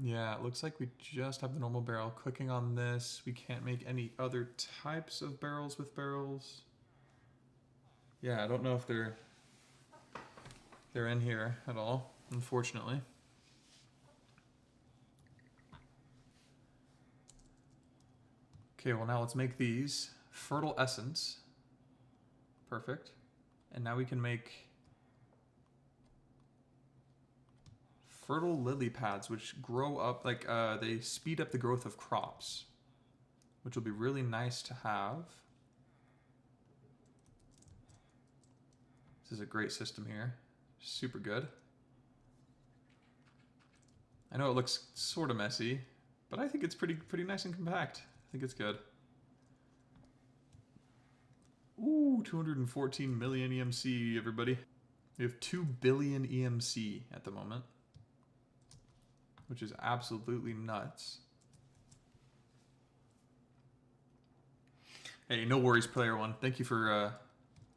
Yeah, it looks like we just have the normal barrel. Clicking on this, we can't make any other types of barrels with barrels. Yeah, I don't know if they're in here at all, unfortunately. Okay, well now let's make these. Fertile essence. Perfect. And now we can make fertile lily pads, which grow up, like they speed up the growth of crops, which will be really nice to have. This is a great system here. Super good. I know it looks sort of messy, but I think it's pretty nice and compact. I think it's good. Ooh, 214 million EMC, everybody. We have 2 billion EMC at the moment, which is absolutely nuts. Hey, no worries, player one. Thank you for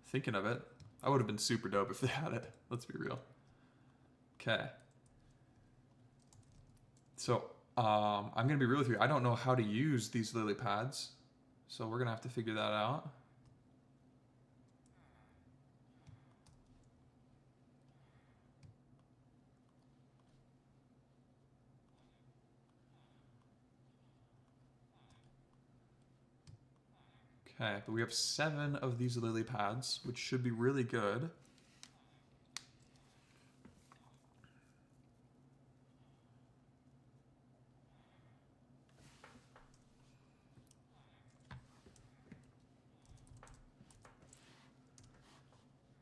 thinking of it. I would have been super dope if they had it. Let's be real. Okay. So, I'm going to be real with you. I don't know how to use these lily pads. So we're going to have to figure that out. Okay, but we have 7 of these lily pads, which should be really good.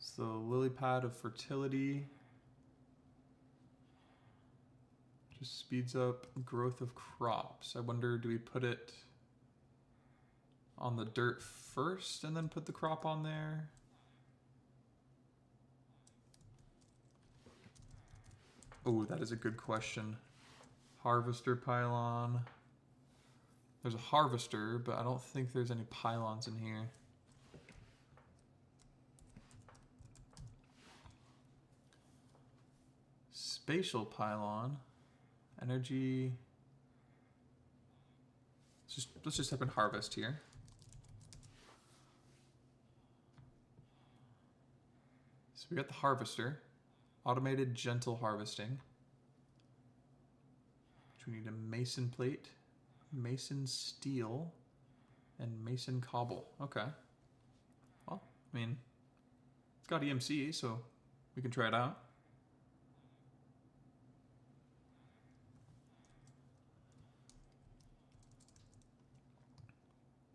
So lily pad of fertility just speeds up growth of crops. I wonder, do we put it on the dirt first and then put the crop on there? Oh, that is a good question. Harvester pylon. There's a harvester, but I don't think there's any pylons in here. Spatial pylon. Energy. Let's just type in harvest here. So we got the harvester. Automated gentle harvesting. Which we need a mason plate, mason steel, and mason cobble. Okay. Well, I mean, it's got EMC, so we can try it out.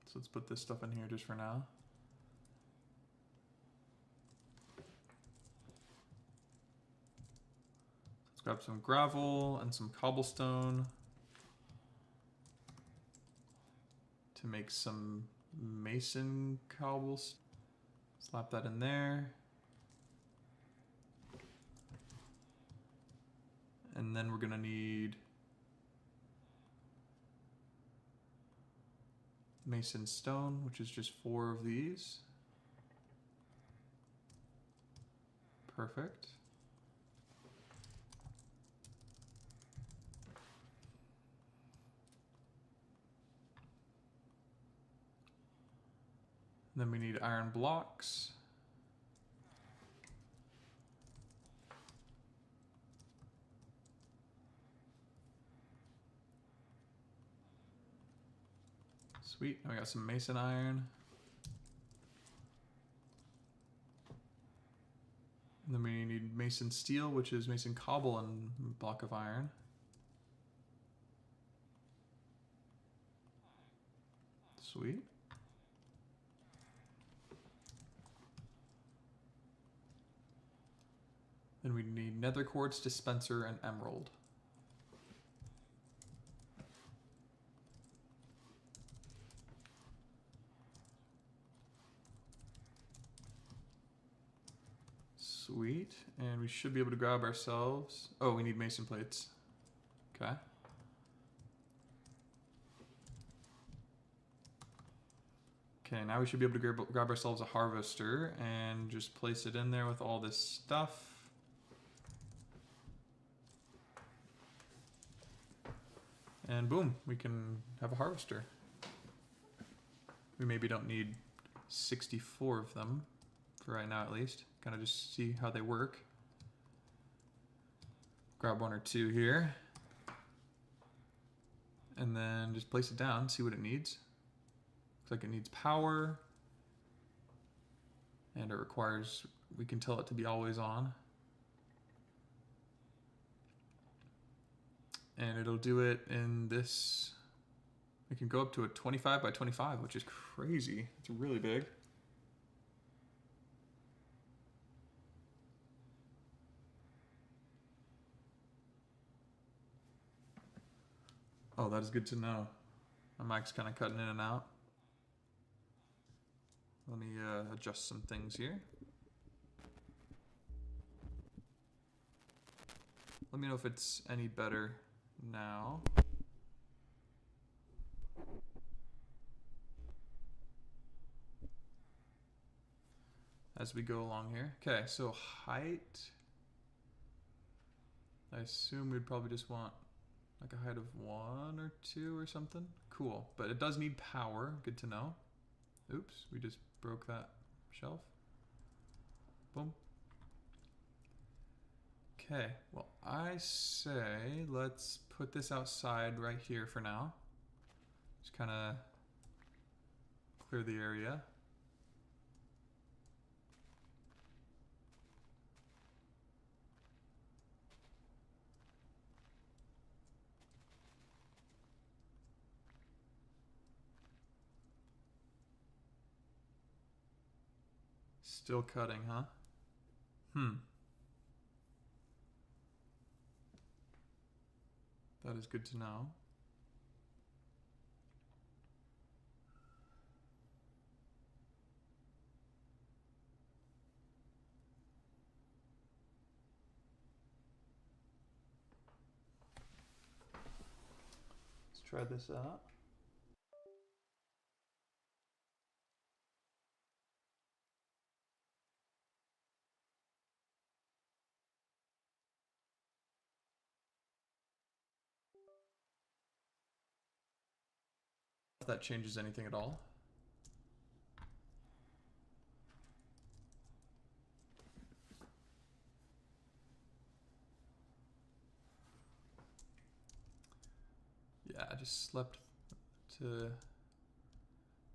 So let's put this stuff in here just for now. Let's grab some gravel and some cobblestone to make some mason cobbles. Slap that in there. And then we're gonna need mason stone, which is just 4 of these. Perfect. Then we need iron blocks. Sweet, now we got some mason iron. And then we need mason steel, which is mason cobble and block of iron. Sweet. Then we need nether quartz, dispenser, and emerald. Sweet, and we should be able to grab ourselves... Oh, we need mason plates. Okay. Okay, now we should be able to grab ourselves a harvester and just place it in there with all this stuff. And boom, we can have a harvester. We maybe don't need 64 of them, for right now at least. Kind of just see how they work. Grab 1 or 2 here. And then just place it down, see what it needs. Looks like it needs power. And it requires, we can tell it to be always on. And it'll do it in this, it can go up to a 25 by 25, which is crazy. It's really big. Oh, that is good to know. My mic's kind of cutting in and out. Let me adjust some things here. Let me know if it's any better now. As we go along here. Okay, so height. I assume we'd probably just want like a height of 1 or 2 or something. Cool, but it does need power. Good to know. Oops, we just broke that shelf. Boom. Okay, well, I say let's put this outside right here for now. Just kind of clear the area. Still cutting, huh? That is good to know. Let's try this out. If that changes anything at all. Yeah, I just slept to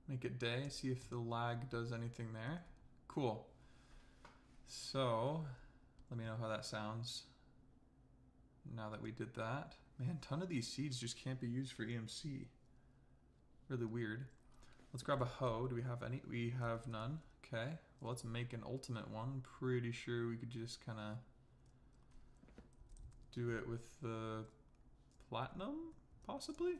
make it day, see if the lag does anything there. Cool. So, let me know how that sounds now that we did that. Man, ton of these seeds just can't be used for EMC. Really weird. Let's grab a hoe. Do we have any? We have none. Okay. Well, let's make an ultimate one. Pretty sure we could just kind of do it with the platinum, possibly?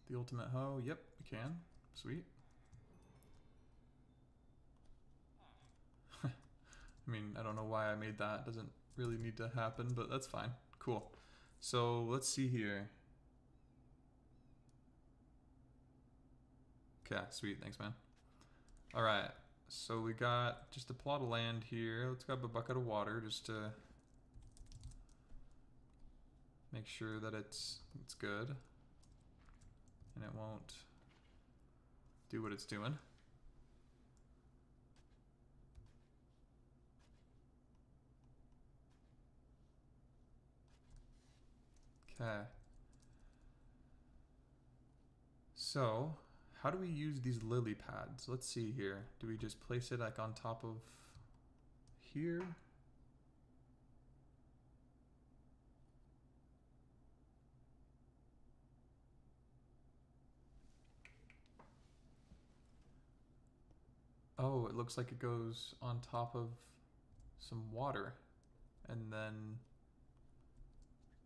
The ultimate hoe. Yep, we can. Sweet. I mean, I don't know why I made that. Doesn't really need to happen, but that's fine. Cool. So let's see here. Okay, sweet. Thanks, man. All right. So we got just a plot of land here. Let's grab a bucket of water just to make sure that it's good and it won't do what it's doing. Okay. So, how do we use these lily pads? Let's see here. Do we just place it like on top of here? Oh, it looks like it goes on top of some water. And then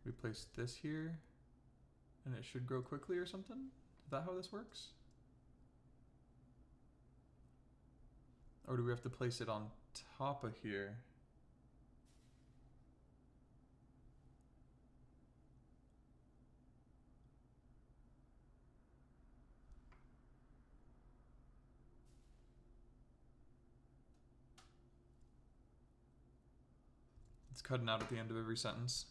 we place this here and it should grow quickly or something? Is that how this works? Or do we have to place it on top of here? It's cutting out at the end of every sentence.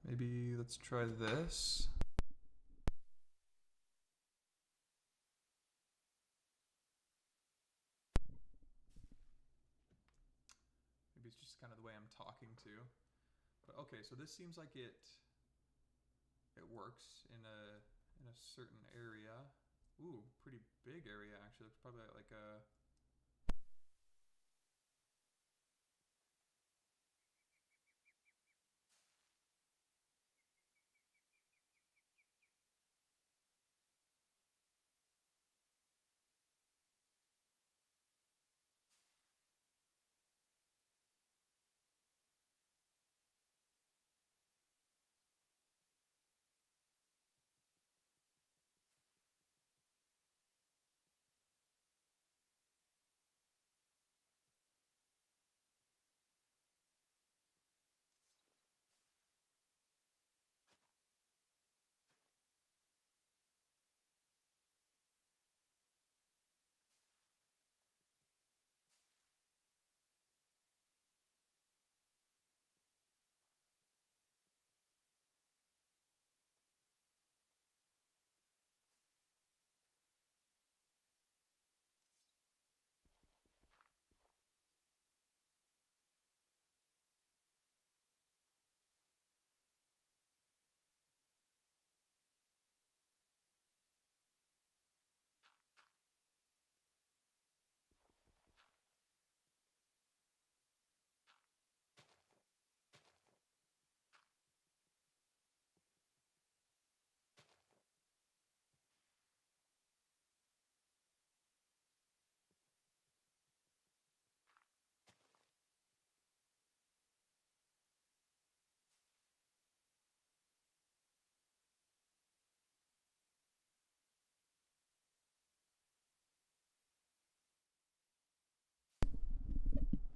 Maybe let's try this. Maybe it's just kind of the way I'm talking to. But okay, so this seems like it works in a certain area. Ooh, pretty big area actually. It's probably like a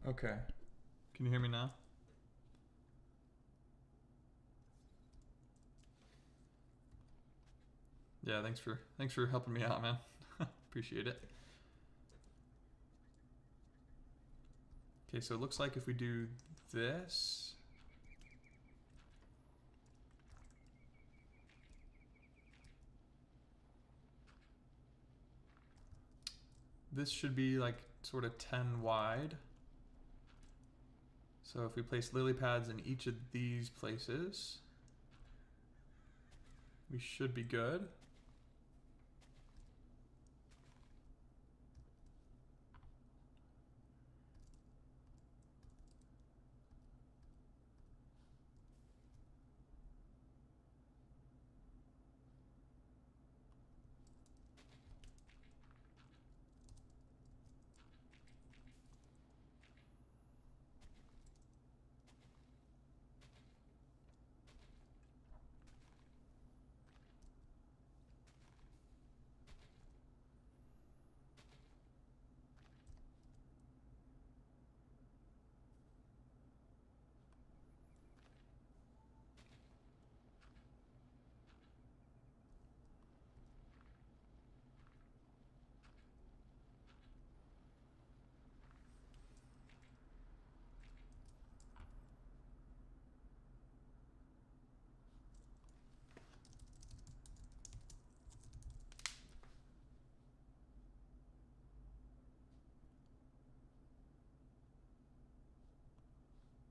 Okay. Can you hear me now? Yeah, thanks for helping me out, man. Appreciate it. Okay, so it looks like if we do this, this should be like sort of 10 wide. So if we place lily pads in each of these places, we should be good.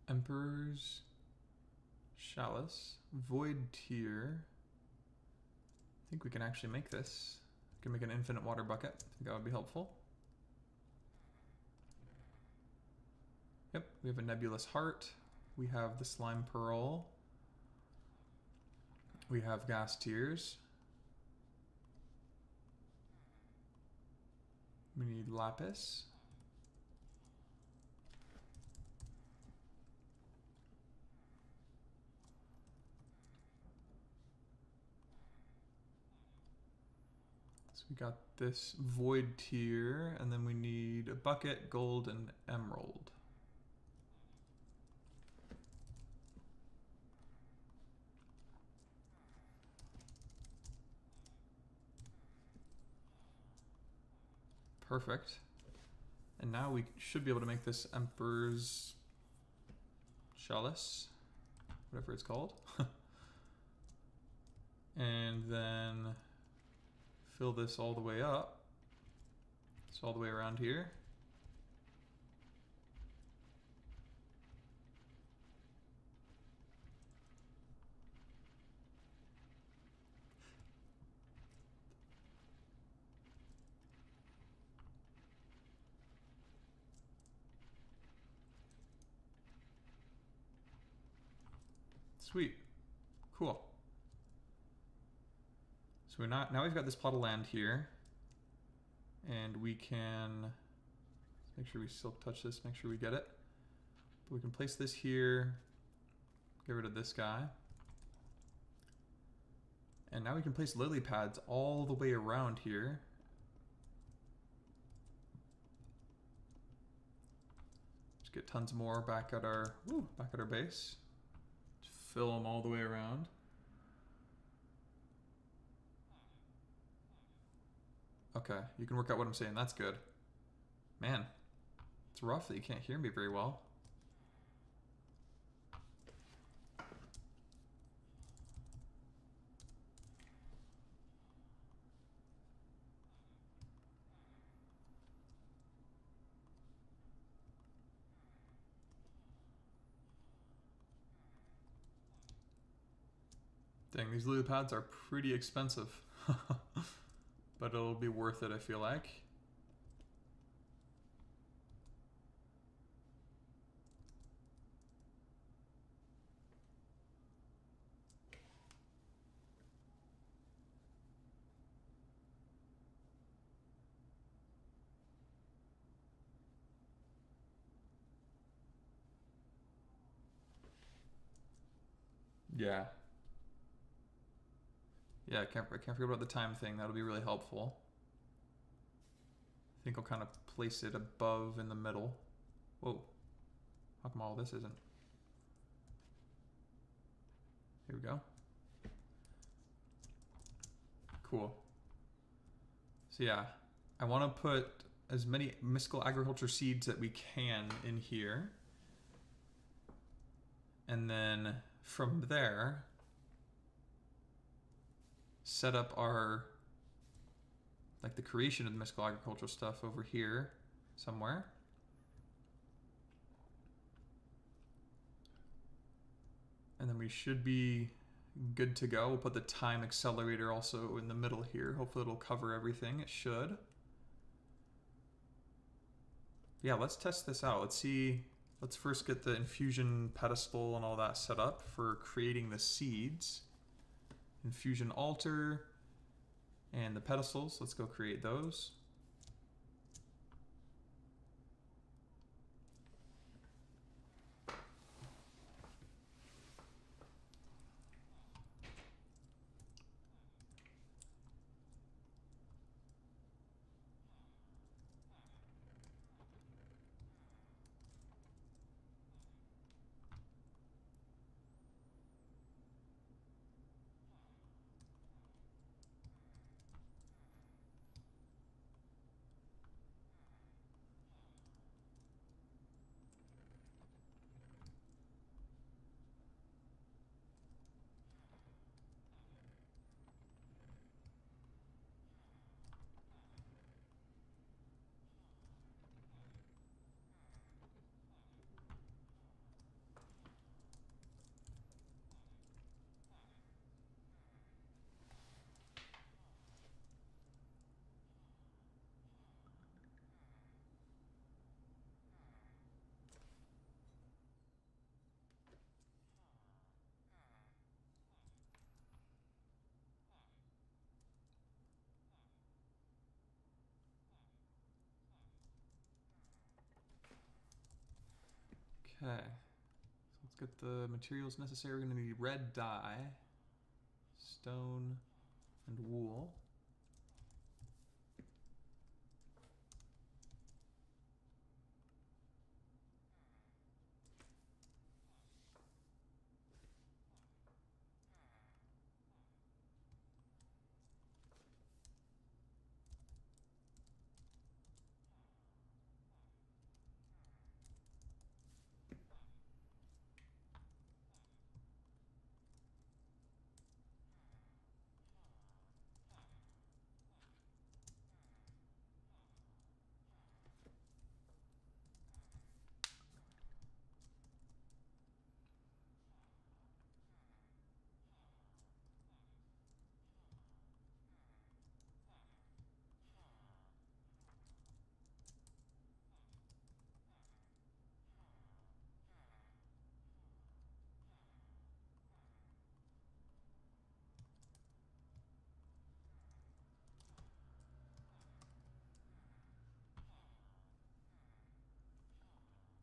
Emperor's Chalice, Void Tear. I think we can actually make this. We can make an infinite water bucket. I think that would be helpful. Yep, we have a Nebulous Heart. We have the Slime Pearl. We have Gas Tears. We need Lapis. So we got this Void Tear, and then we need a bucket, gold, and emerald. Perfect. And now we should be able to make this Emperor's Chalice, whatever it's called. And then fill this all the way up. So all the way around here. Sweet. Cool. So now we've got this plot of land here. And we can make sure we silk touch this, make sure we get it. But we can place this here, get rid of this guy. And now we can place lily pads all the way around here. Just get tons more back at our base. Just fill them all the way around. Okay, you can work out what I'm saying. That's good. Man, it's rough that you can't hear me very well. Dang, these lily pads are pretty expensive. But it'll be worth it, I feel like. Yeah. Yeah, I can't forget about the time thing. That'll be really helpful. I think I'll kind of place it above in the middle. Whoa, How come all this isn't? Here we go. Cool. So yeah, I want to put as many mystical agriculture seeds that we can in here. And then from there, set up our, like the creation of the mystical agricultural stuff over here somewhere. And then we should be good to go. We'll put the time accelerator also in the middle here. Hopefully it'll cover everything. It should. Yeah, let's test this out. Let's see. Let's first get the infusion pedestal and all that set up for creating the seeds. Infusion altar and the pedestals. Let's go create those. Okay, so let's get the materials necessary. We're going to need red dye, stone, and wool.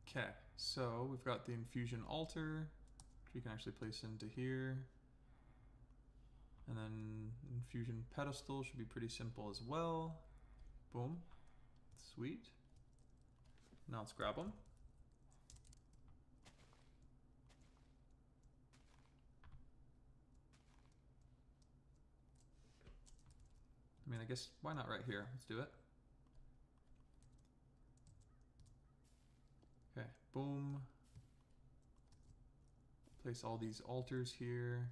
Okay, so we've got the infusion altar, which we can actually place into here. And then infusion pedestal should be pretty simple as well. Boom. Sweet. Now let's grab them. I mean, I guess, why not right here? Let's do it. Okay, boom. Place all these altars here.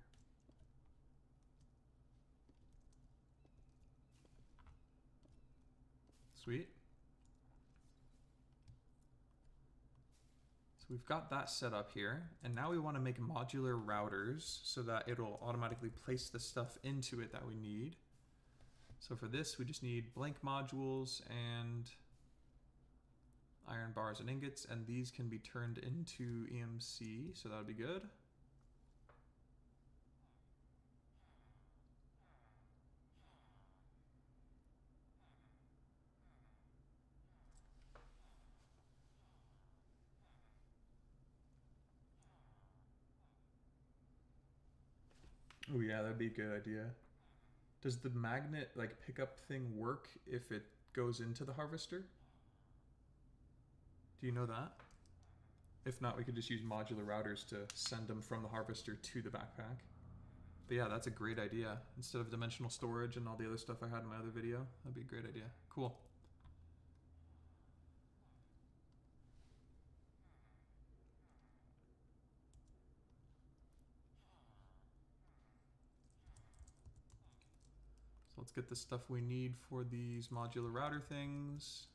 Sweet. So we've got that set up here, and now we want to make modular routers so that it'll automatically place the stuff into it that we need. So for this, we just need blank modules and iron bars and ingots, and these can be turned into EMC, so that would be good. Oh yeah, that'd be a good idea. Does the magnet like pickup thing work if it goes into the harvester? Do you know that? If not, we could just use modular routers to send them from the harvester to the backpack. But yeah, that's a great idea. Instead of dimensional storage and all the other stuff I had in my other video, that'd be a great idea. Cool. So let's get the stuff we need for these modular router things.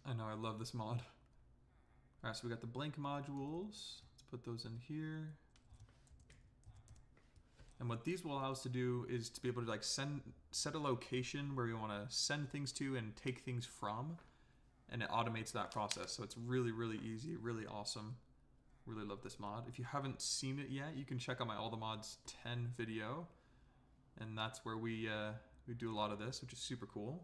I know, I love this mod. Alright, so we got the blank modules. Let's put those in here. And what these will allow us to do is to be able to like set a location where we want to send things to and take things from, and it automates that process. So it's really, really easy, really awesome. Really love this mod. If you haven't seen it yet, you can check out my All the Mods 10 video, and that's where we do a lot of this, which is super cool.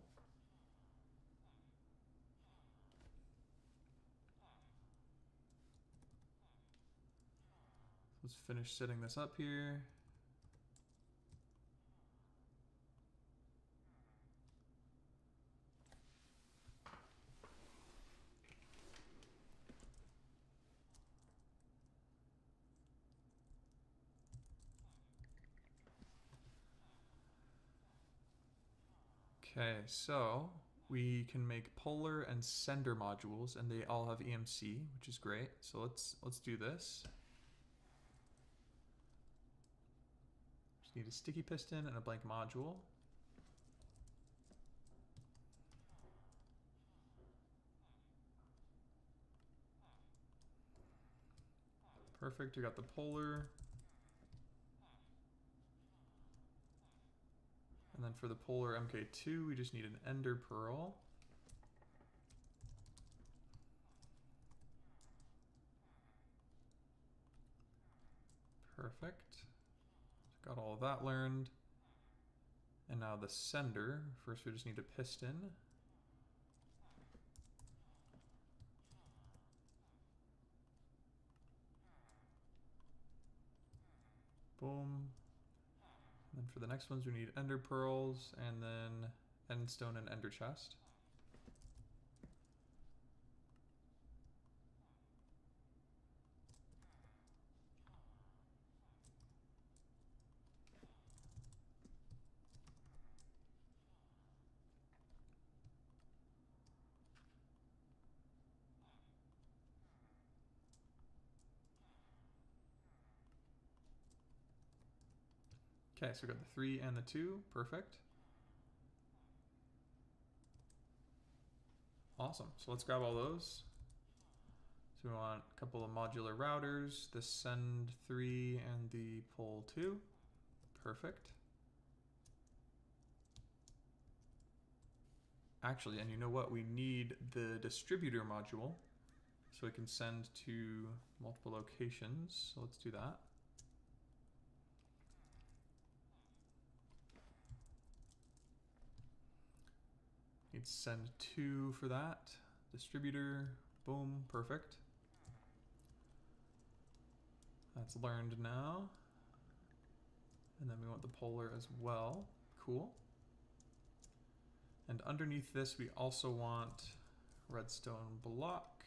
Let's finish setting this up here. Okay, so we can make polar and sender modules, and they all have EMC, which is great. So let's do this. Just need a sticky piston and a blank module. Perfect, we got the polar. And then for the polar MK2, we just need an ender pearl. Perfect. Got all of that learned. And now the sender. First we just need a piston. Boom. And then for the next ones we need ender pearls, and then endstone and ender chest. Okay, so we got the 3 and the 2, perfect. Awesome, so let's grab all those. So we want a couple of modular routers, the send 3 and the pull 2, perfect. Actually, and you know what, we need the distributor module so we can send to multiple locations, so let's do that. Need to send 2 for that. Distributor, boom, perfect. That's learned now. And then we want the polar as well. Cool. And underneath this, we also want redstone block.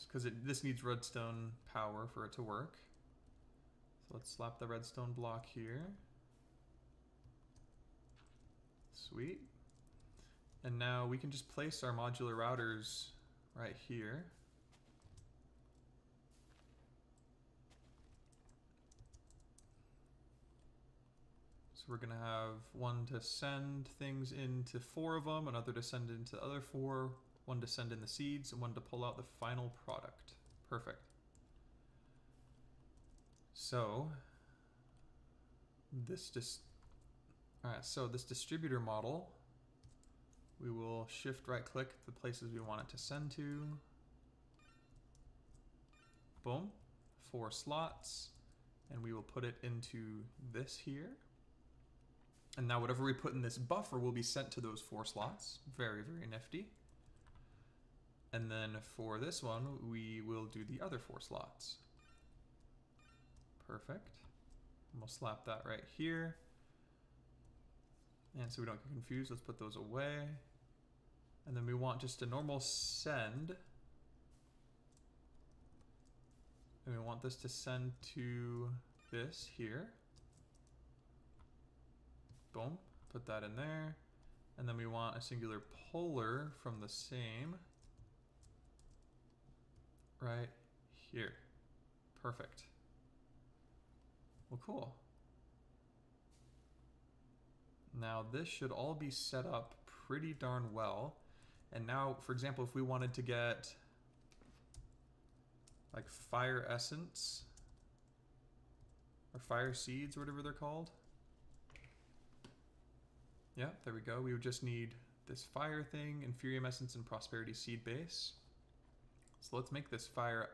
Because this needs redstone power for it to work. So let's slap the redstone block here. Sweet. And now we can just place our modular routers right here. So we're gonna have one to send things into 4 of them, another to send into the other 4, one to send in the seeds, and one to pull out the final product. Perfect. So this so this distributor model, we will shift right click the places we want it to send to. Boom. 4 slots, and we will put it into this here. And now whatever we put in this buffer will be sent to those 4 slots. Very, very nifty. And then for this one, we will do the other 4 slots. Perfect. And we'll slap that right here. And so we don't get confused, let's put those away. And then we want just a normal send. And we want this to send to this here. Boom, put that in there. And then we want a singular polar from the same right here. Perfect. Well, cool. Now this should all be set up pretty darn well. And now, for example, if we wanted to get like fire essence or fire seeds or whatever they're called. Yeah, there we go. We would just need this fire thing, Inferium Essence, and Prosperity Seed Base. So let's make this fire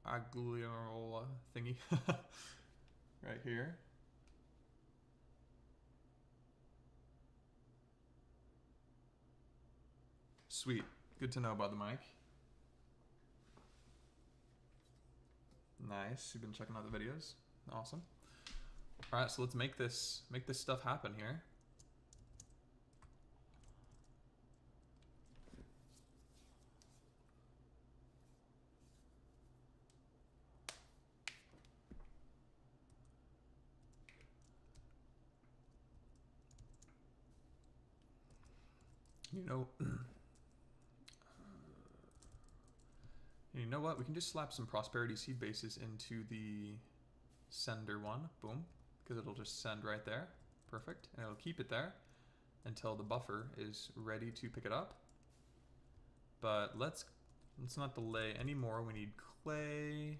agliola thingy right here. Sweet. Good to know about the mic. Nice. You've been checking out the videos. Awesome. All right, so let's make this stuff happen here. You know what? We can just slap some Prosperity Seed Bases into the sender one. Boom. Because it'll just send right there. Perfect. And it'll keep it there until the buffer is ready to pick it up. But let's not delay anymore. We need clay,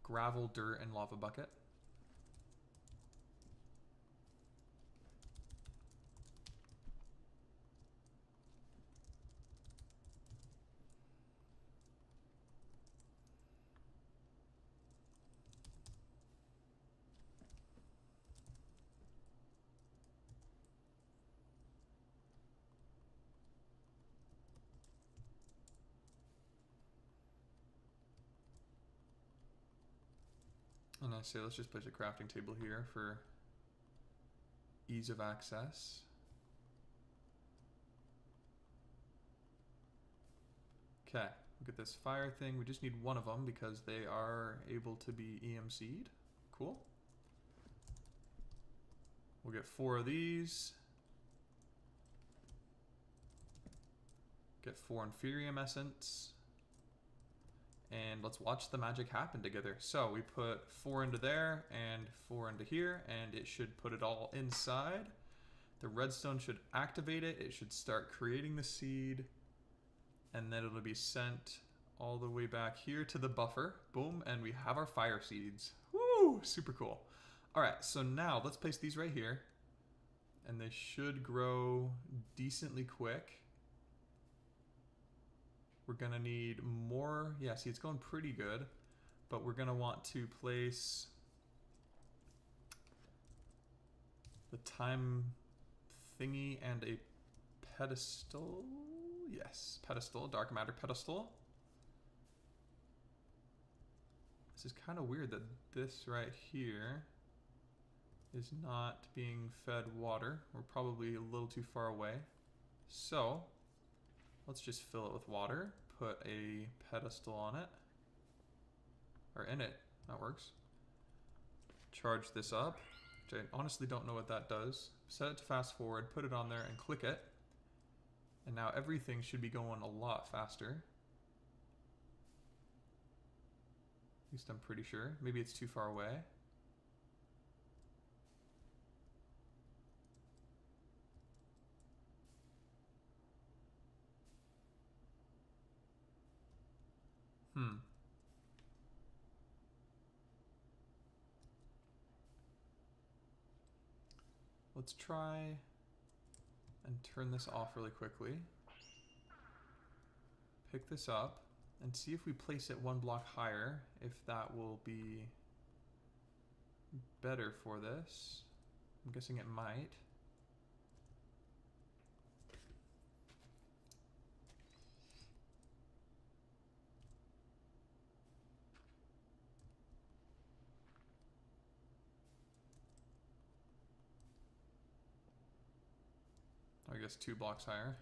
gravel, dirt, and lava bucket. And I say let's just place a crafting table here for ease of access. Okay, look at this fire thing. We just need one of them because they are able to be EMC'd. Cool. We'll get 4 of these. Get 4 Inferium Essence. And let's watch the magic happen together. So we put 4 into there and 4 into here, and it should put it all inside. The redstone should activate it. It should start creating the seed, and then it'll be sent all the way back here to the buffer. Boom, and we have our fire seeds. Woo, super cool. All right, so now let's place these right here, and they should grow decently quick. We're gonna need more. Yeah, see, it's going pretty good, but we're gonna want to place the time thingy and a pedestal. Yes, pedestal, dark matter pedestal. This is kind of weird that this right here is not being fed water. We're probably a little too far away. So let's just fill it with water, put a pedestal on it, or in it, that works. Charge this up, which I honestly don't know what that does. Set it to fast forward, put it on there and click it. And now everything should be going a lot faster. At least I'm pretty sure. Maybe it's too far away. Let's try and turn this off really quickly. pick this up and see if we place it one block higher, if that will be better for this. I'm guessing it might. I guess 2 blocks higher.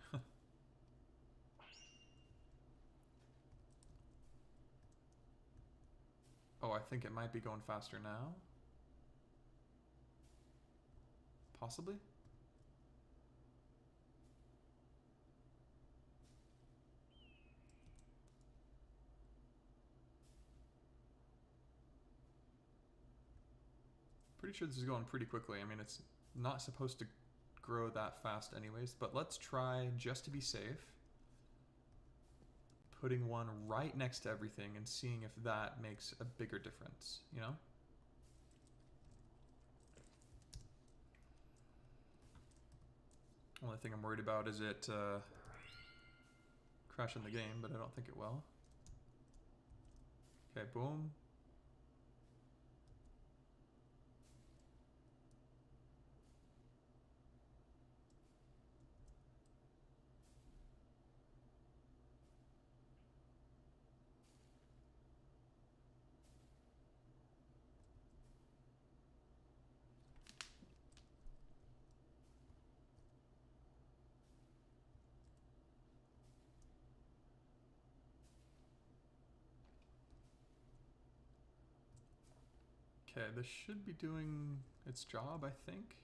Oh, I think it might be going faster now. Possibly? Pretty sure this is going pretty quickly. I mean, it's not supposed to grow that fast anyways, but let's try, just to be safe, putting one right next to everything and seeing if that makes a bigger difference, you know? Only thing I'm worried about is it crashing the game, but I don't think it will. Okay, boom. Okay, this should be doing its job, I think.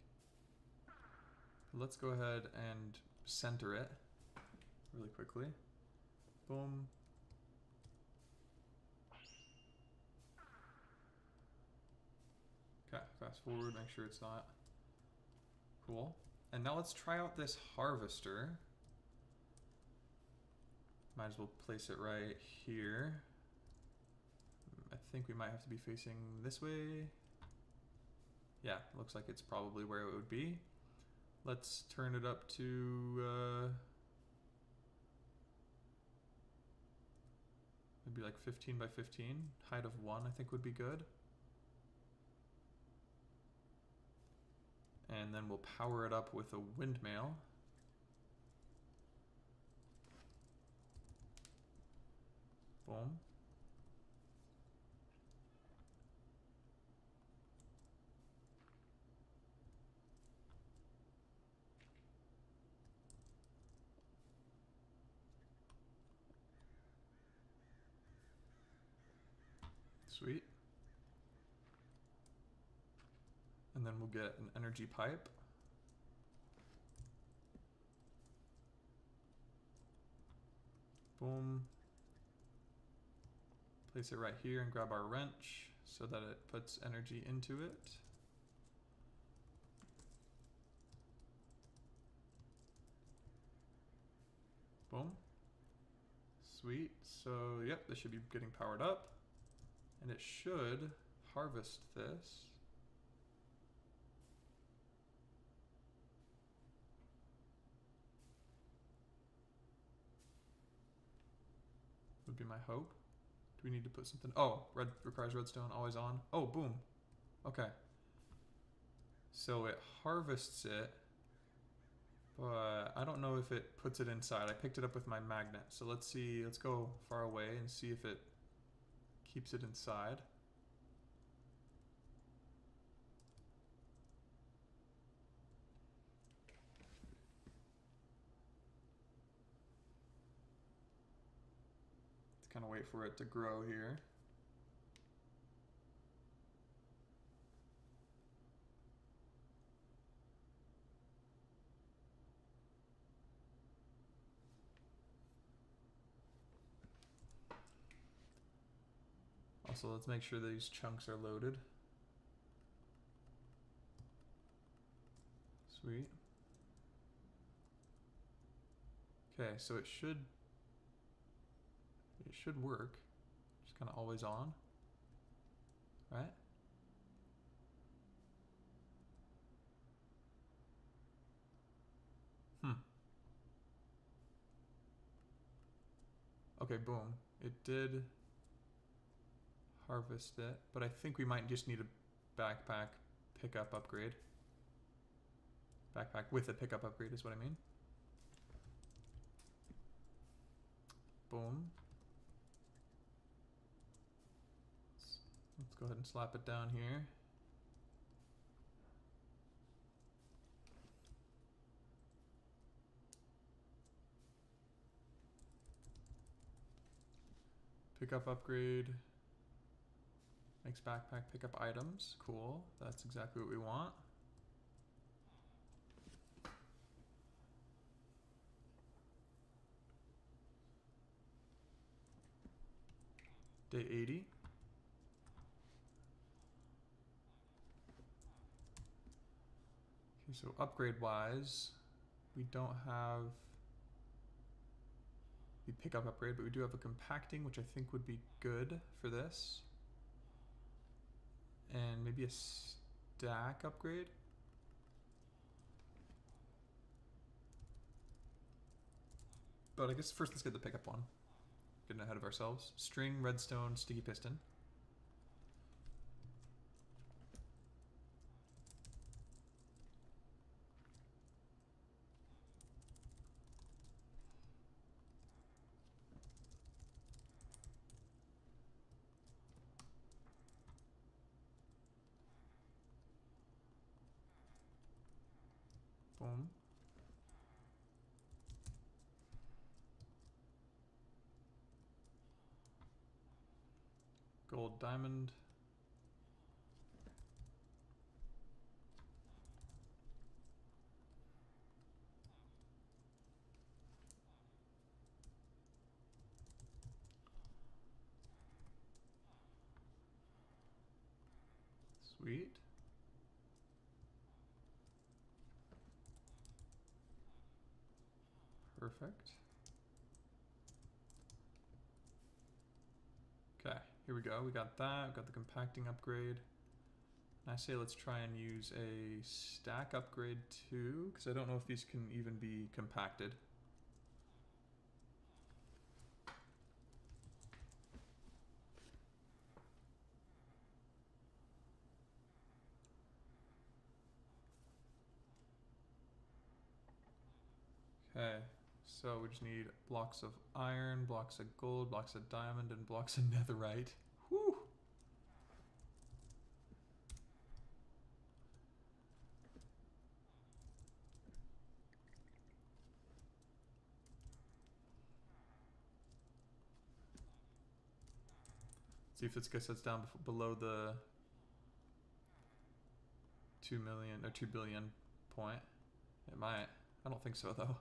Let's go ahead and center it really quickly. Boom. Okay, fast forward, make sure it's not. Cool. And now let's try out this harvester. Might as well place it right here. I think we might have to be facing this way. Yeah, looks like it's probably where it would be. Let's turn it up to maybe like 15 by 15. Height of 1 I think would be good. And then we'll power it up with a windmill. Boom. Sweet. And then we'll get an energy pipe. Boom. Place it right here and grab our wrench so that it puts energy into it. Boom. Sweet. So, yep, this should be getting powered up. And it should harvest this. Would be my hope. Do we need to put something? Oh, red requires redstone, always on. Oh, boom. Okay. So it harvests it, but I don't know if it puts it inside. I picked it up with my magnet. So let's see, let's go far away and see if it keeps it inside. Let's kind of wait for it to grow here. Also, let's make sure these chunks are loaded. Sweet. Okay, so it should work. Just kind of always on, right? Okay, boom. It did harvest it, but I think we might just need a backpack pickup upgrade. Backpack with a pickup upgrade is what I mean. Boom. Let's go ahead and slap it down here. Pickup upgrade. Makes backpack pick up items. Cool. That's exactly what we want. Day 80. Okay, so upgrade wise, we don't have the pickup upgrade, but we do have a compacting, which I think would be good for this. And maybe a stack upgrade. But I guess first let's get the pickup one. Getting ahead of ourselves. String, redstone, sticky piston. Boom. Gold, diamond. Sweet. Perfect. Okay, here we go. We got that. We got the compacting upgrade. And I say let's try and use a stack upgrade too, because I don't know if these can even be compacted. Okay, so we just need blocks of iron, blocks of gold, blocks of diamond, and blocks of netherite. Whew! See if this gets us down below the 2 million or 2 billion point. It might. I don't think so though.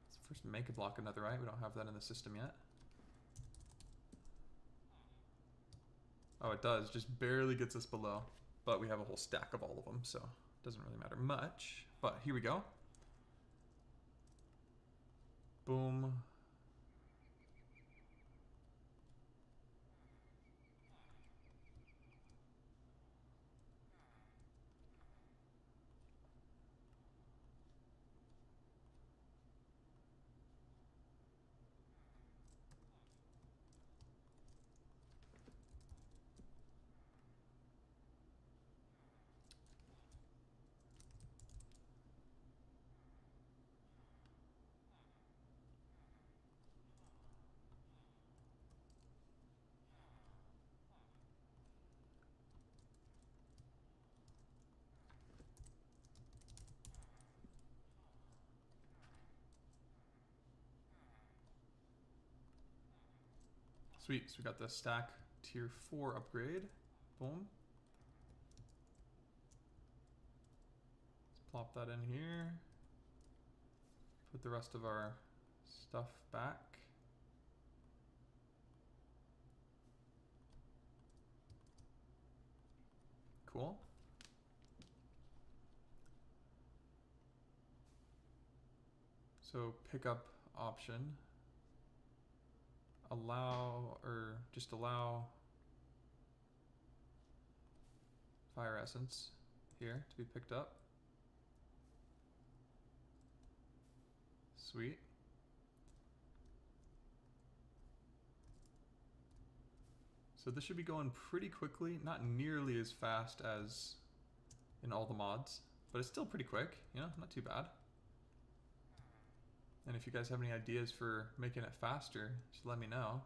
Let's first make a block of netherite. We don't have that in the system yet. Oh, it does. Just barely gets us below. But we have a whole stack of all of them, so it doesn't really matter much. But here we go. Boom. Sweet, so we got the stack tier 4 upgrade. Boom. Let's plop that in here. Put the rest of our stuff back. Cool. So pickup option. Allow, or just allow fire essence here to be picked up. Sweet. So this should be going pretty quickly, not nearly as fast as in all the mods, but it's still pretty quick, you know, not too bad. And if you guys have any ideas for making it faster, just let me know.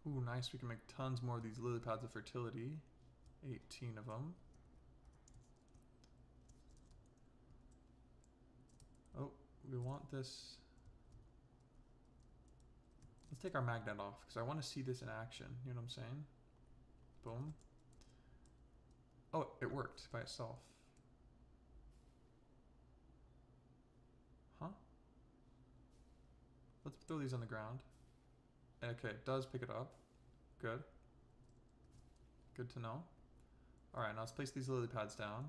Ooh, nice. We can make tons more of these lily pads of fertility. 18 of them. Oh, we want this. Let's take our magnet off because I want to see this in action. You know what I'm saying? Boom. Oh, it worked by itself. Huh? Let's throw these on the ground. Okay, it does pick it up. Good. Good to know. Alright, now let's place these lily pads down.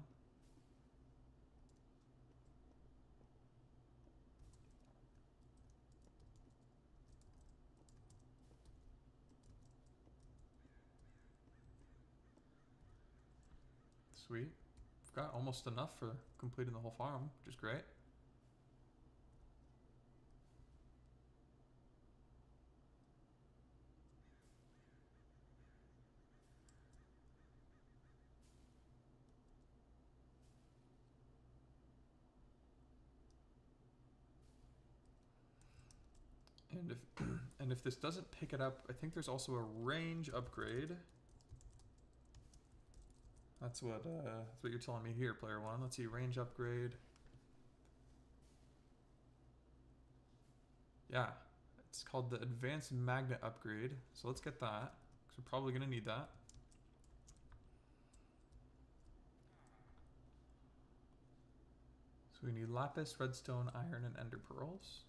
Sweet. We've got almost enough for completing the whole farm, which is great. And if and if this doesn't pick it up, I think there's also a range upgrade. That's what you're telling me here, player one. Let's see, range upgrade. Yeah, it's called the advanced magnet upgrade. So let's get that, because we're probably gonna need that. So we need lapis, redstone, iron, and ender pearls.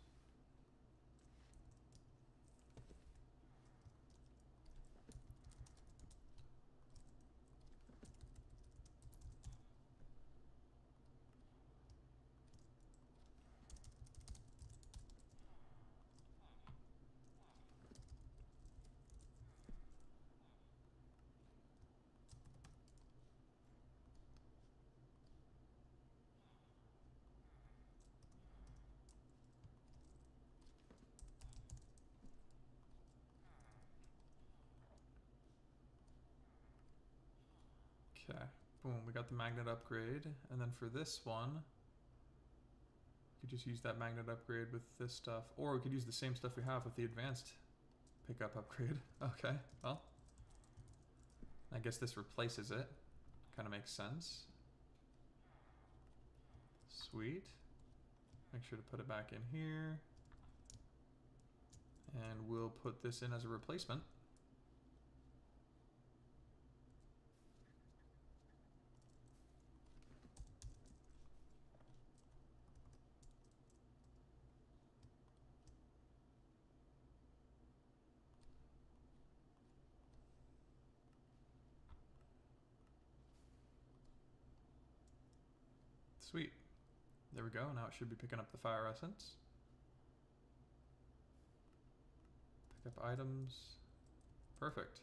Okay, boom, we got the magnet upgrade. And then for this one, we could just use that magnet upgrade with this stuff. Or we could use the same stuff we have with the advanced pickup upgrade. Okay, well, I guess this replaces it. Kind of makes sense. Sweet. Make sure to put it back in here. And we'll put this in as a replacement. Sweet. There we go. Now it should be picking up the fire essence. Pick up items. Perfect.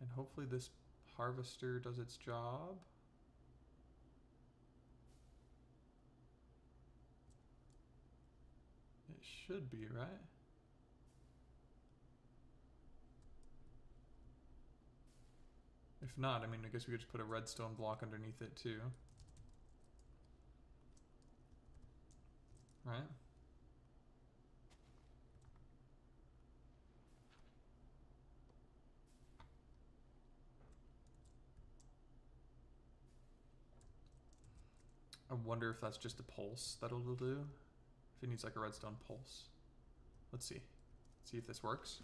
And hopefully this harvester does its job. It should be, right? If not, I mean, I guess we could just put a redstone block underneath it too. Right? I wonder if that's just a pulse that it'll do. If it needs like a redstone pulse. Let's see. See if this works.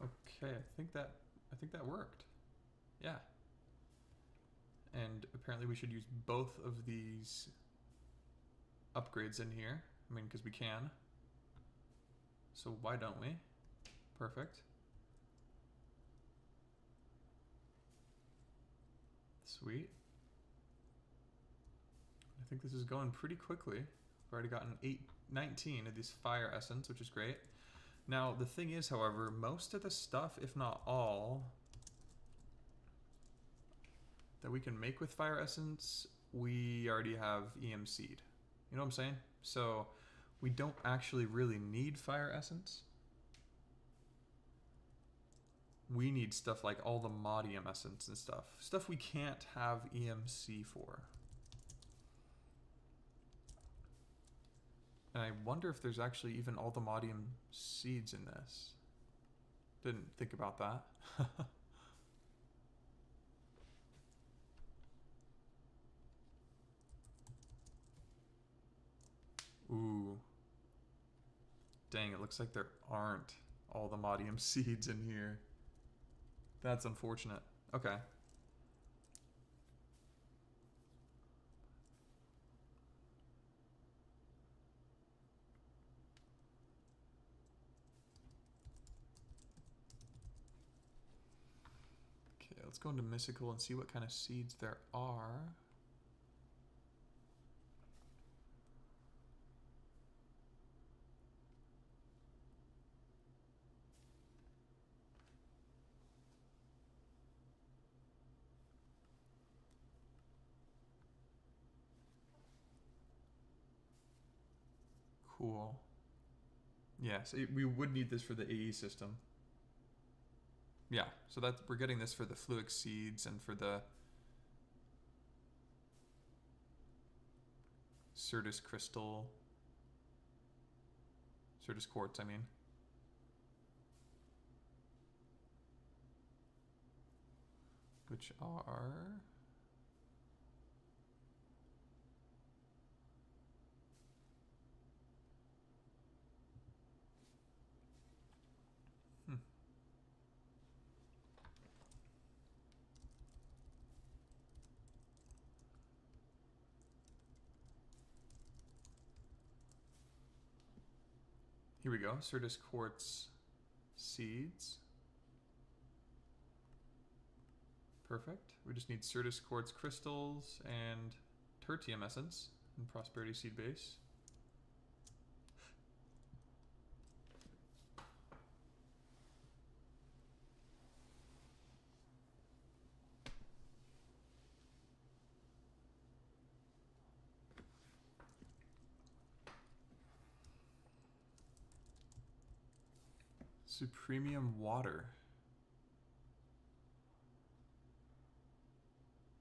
Okay, I think that worked. Yeah. And apparently we should use both of these upgrades in here. I mean, because we can. So why don't we? Perfect. Sweet. I think this is going pretty quickly. We've already gotten 19 of these fire essence, which is great. Now, the thing is, however, most of the stuff, if not all, that we can make with fire essence, we already have EMC'd. You know what I'm saying? So we don't actually really need fire essence. We need stuff like all the Modium essence and stuff. Stuff we can't have EMC for. And I wonder if there's actually even all the Modium seeds in this. Didn't think about that. Ooh. Dang, it looks like there aren't all the Modium seeds in here. That's unfortunate. Okay. Okay, let's go into Mystical and see what kind of seeds there are. Cool. Yeah, so we would need this for the AE system. Yeah, so that's, we're getting this for the Fluix seeds and for the Certus crystal, Certus quartz, I mean. Which are... Here we go, Certus quartz seeds. Perfect. We just need Certus quartz crystals and tertium essence and prosperity seed base. Supremium water.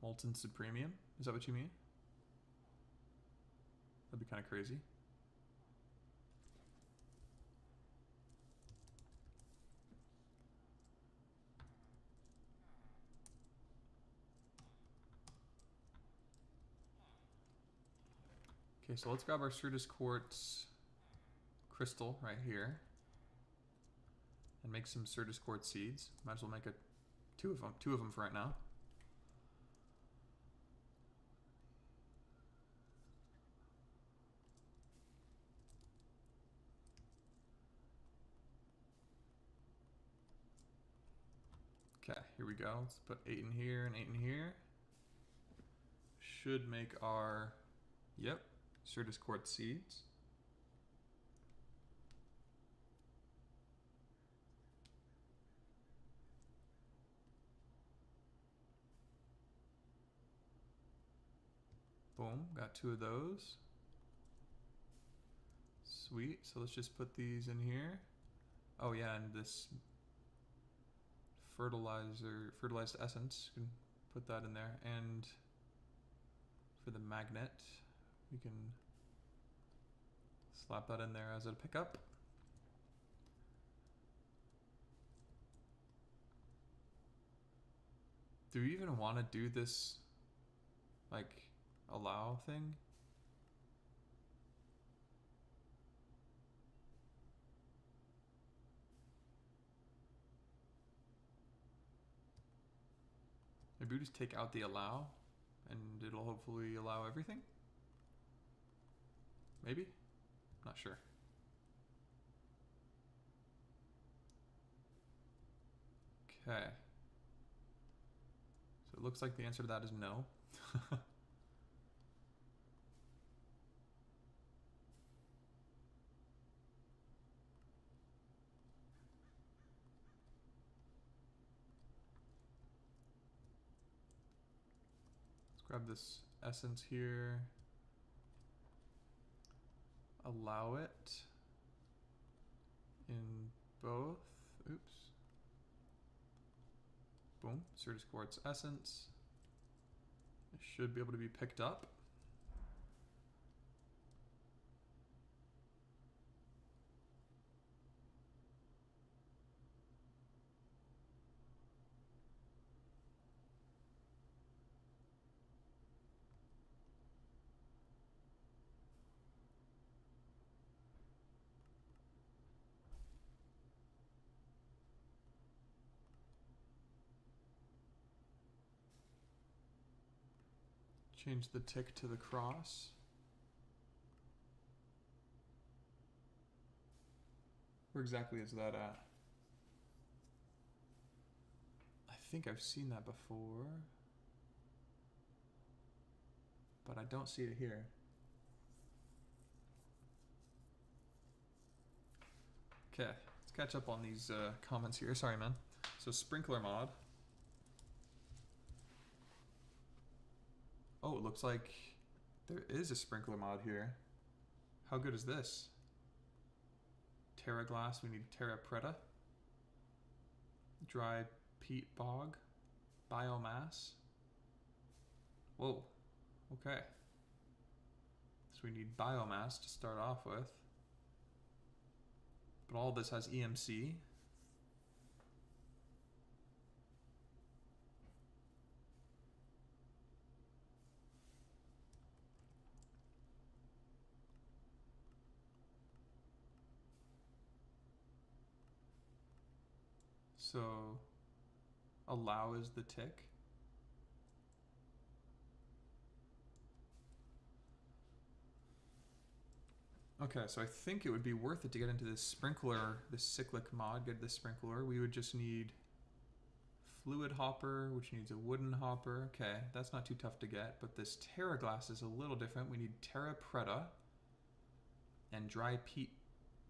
Molten Supremium? Is that what you mean? That'd be kind of crazy. Okay, so let's grab our Certus quartz crystal right here and make some Certus quartz seeds. Might as well make two of them for right now. Okay, here we go. Let's put 8 in here and 8 in here. Should make our, yep, Certus quartz seeds. Boom, got 2 of those. Sweet, so let's just put these in here. Oh yeah, and this fertilized essence, you can put that in there. And for the magnet, we can slap that in there as a pickup. Do we even want to do this, like, allow thing? Maybe we just take out the allow and it'll hopefully allow everything? Maybe? Not sure. Okay. So It looks like the answer to that is no. Let's grab this essence here. Allow it in both. Oops. Boom. Certus Quartz essence. It should be able to be picked up. Change the tick to the cross. Where exactly is that at? I think I've seen that before, but I don't see it here. Okay, let's catch up on these comments here. Sorry, man. So sprinkler mod. Oh, it looks like there is a sprinkler mod here. How good is this? Terra glass, we need Terra preta. Dry peat bog. Biomass. Whoa, okay. So we need biomass to start off with. But all this has EMC. So allow is the tick. Okay, so I think it would be worth it to get into this sprinkler, this cyclic mod, get this sprinkler. We would just need fluid hopper, which needs a wooden hopper. Okay, that's not too tough to get, but this Terra glass is a little different. We need Terra preta and dry peat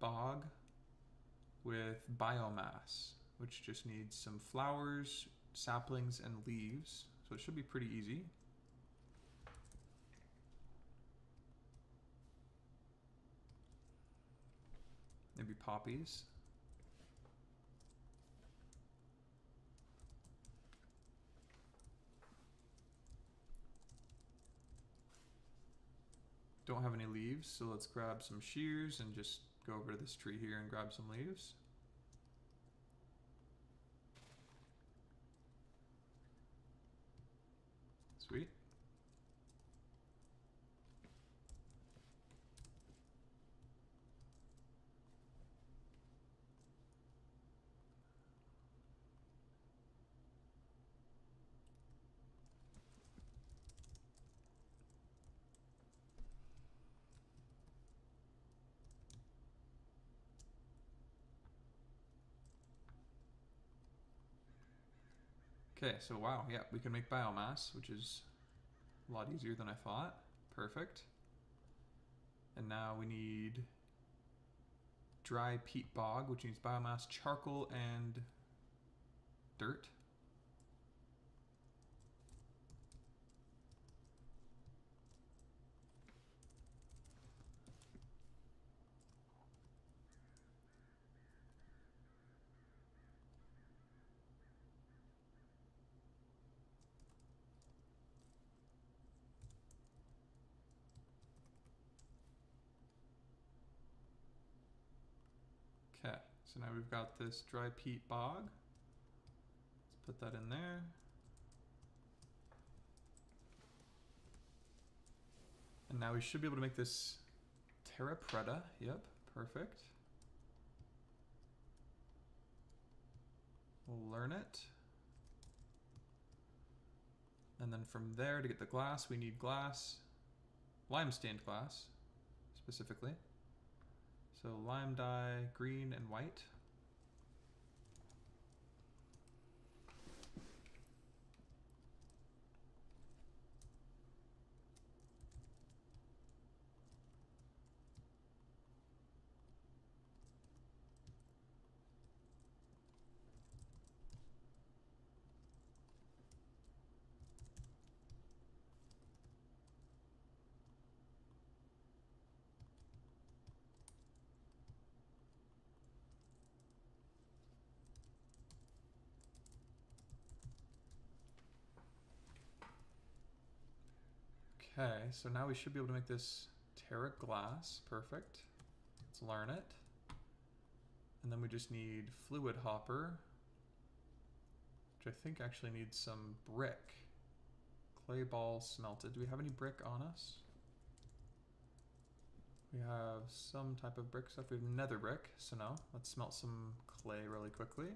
bog with biomass, which just needs some flowers, saplings, and leaves. So it should be pretty easy. Maybe poppies. Don't have any leaves, so let's grab some shears and just go over to this tree here and grab some leaves. Sweet. Okay, so wow, yeah, we can make biomass, which is a lot easier than I thought. Perfect. And now we need dry peat bog, which needs biomass, charcoal, and dirt. Okay, so now we've got this dry peat bog. Let's put that in there. And now we should be able to make this Terra preta. Yep, perfect. We'll learn it. And then from there, to get the glass, we need glass. Lime stained glass, specifically. So lime dye, green and white. Okay, so now we should be able to make this Terra glass. Perfect. Let's learn it. And then we just need fluid hopper, which I think actually needs some brick. Clay ball smelted. Do we have any brick on us? We have some type of brick stuff. We have nether brick, so no. Let's smelt some clay really quickly.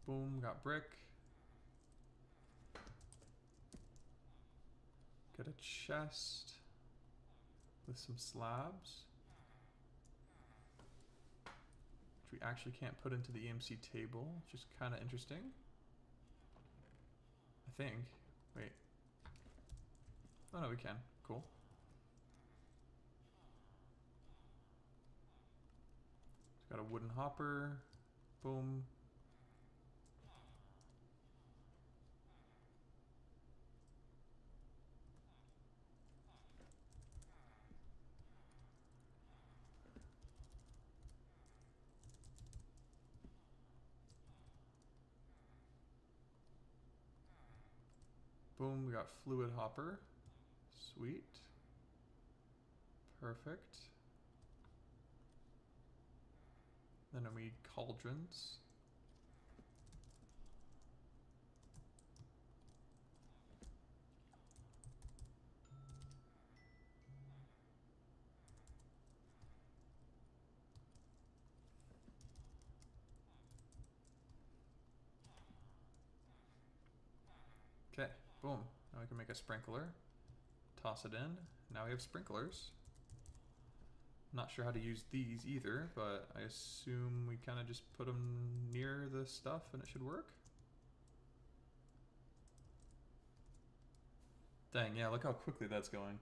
Boom, got brick. Get a chest with some slabs, which we actually can't put into the EMC table, which is kind of interesting. I think. Wait. Oh no, we can. Cool. It's got a wooden hopper. Boom. Boom, we got fluid hopper. Sweet. Perfect. Then we need cauldrons. Okay, boom. Now we can make a sprinkler. Toss it in. Now we have sprinklers. Not sure how to use these either, but I assume we kind of just put them near the stuff and it should work. Dang, yeah, look how quickly that's going.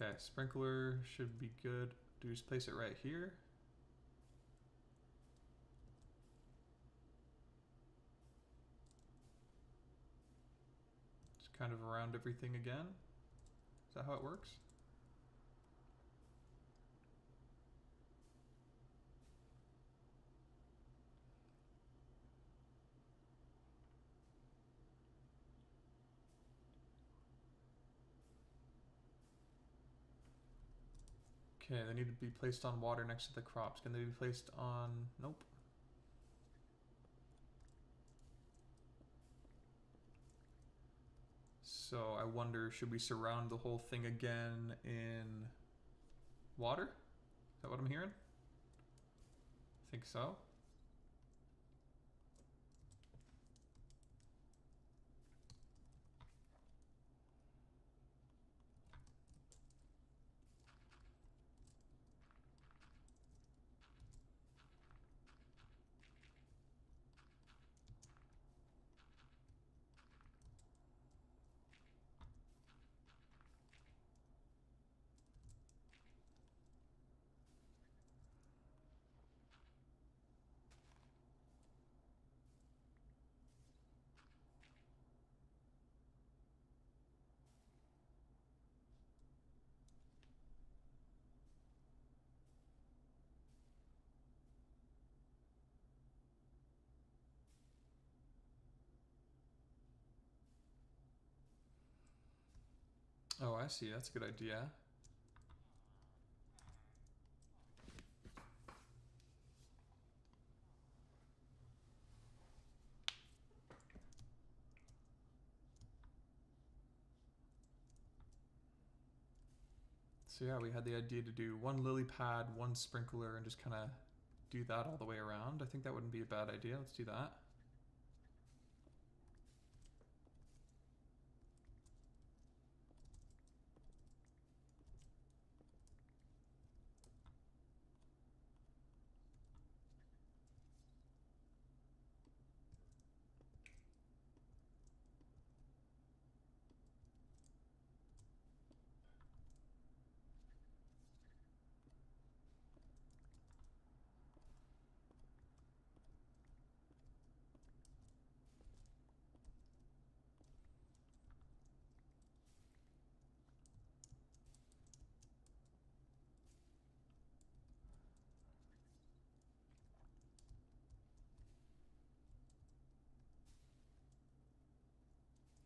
Okay, sprinkler should be good. Do we just place it right here? Just kind of around everything again. Is that how it works? Okay, they need to be placed on water next to the crops. Can they be placed on... Nope. So I wonder, should we surround the whole thing again in water? Is that what I'm hearing? I think so. Oh, I see. That's a good idea. So yeah, we had the idea to do one lily pad, one sprinkler, and just kind of do that all the way around. I think that wouldn't be a bad idea. Let's do that.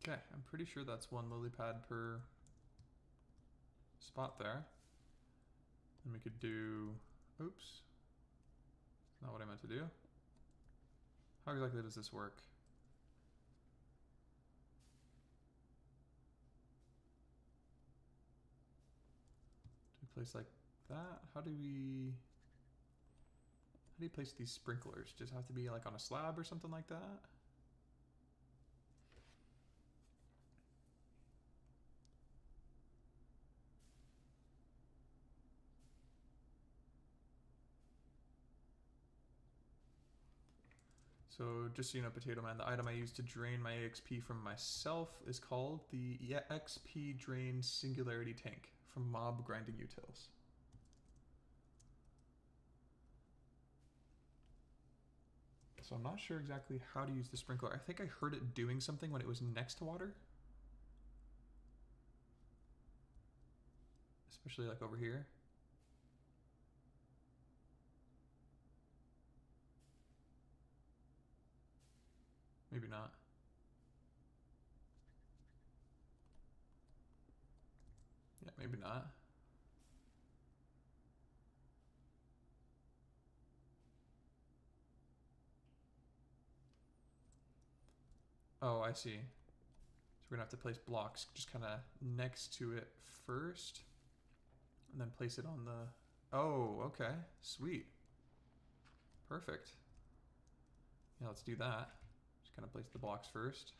Okay, I'm pretty sure that's one lily pad per spot there. And we could do, oops, not what I meant to do. How exactly does this work? Do we place like that? How do you place these sprinklers? Just have to be like on a slab or something like that? So just so you know, Potato Man, the item I use to drain my EXP from myself is called the XP Drain Singularity Tank from Mob Grinding Utils. So I'm not sure exactly how to use the sprinkler. I think I heard it doing something when it was next to water. Especially like over here. Maybe not. Yeah, maybe not. Oh, I see. So we're gonna have to place blocks just kind of next to it first. And then place it on the... Oh, okay. Sweet. Perfect. Yeah, let's do that. Just kind of place the blocks first.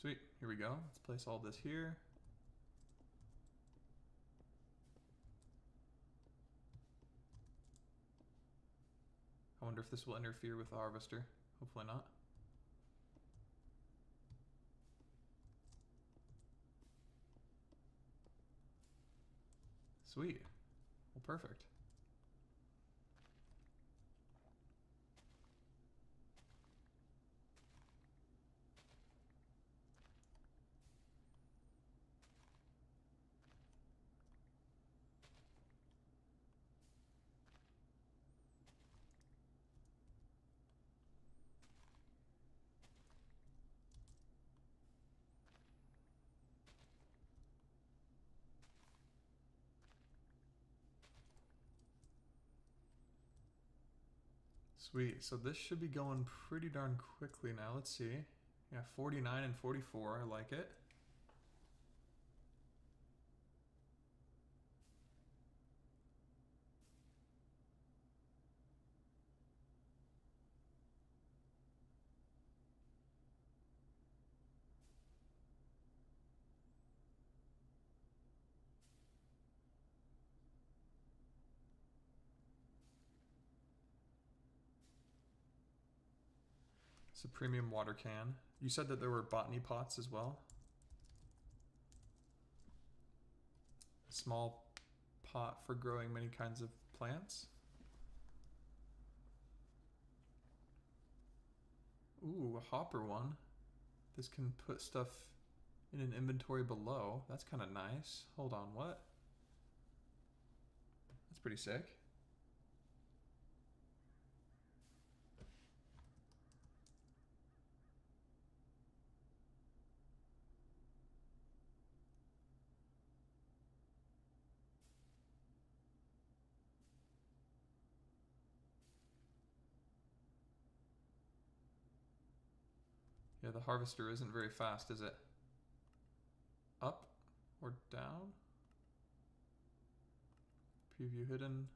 Sweet, here we go. Let's place all this here. I wonder if this will interfere with the harvester. Hopefully not. Sweet. Well, perfect. Sweet, so this should be going pretty darn quickly now. Let's see. Yeah, 49 and 44, I like it. It's a premium water can. You said that there were botany pots as well? A small pot for growing many kinds of plants? Ooh, a hopper one. This can put stuff in an inventory below. That's kind of nice. Hold on, what? That's pretty sick. Yeah, the harvester isn't very fast, is it? Up or down? Preview hidden.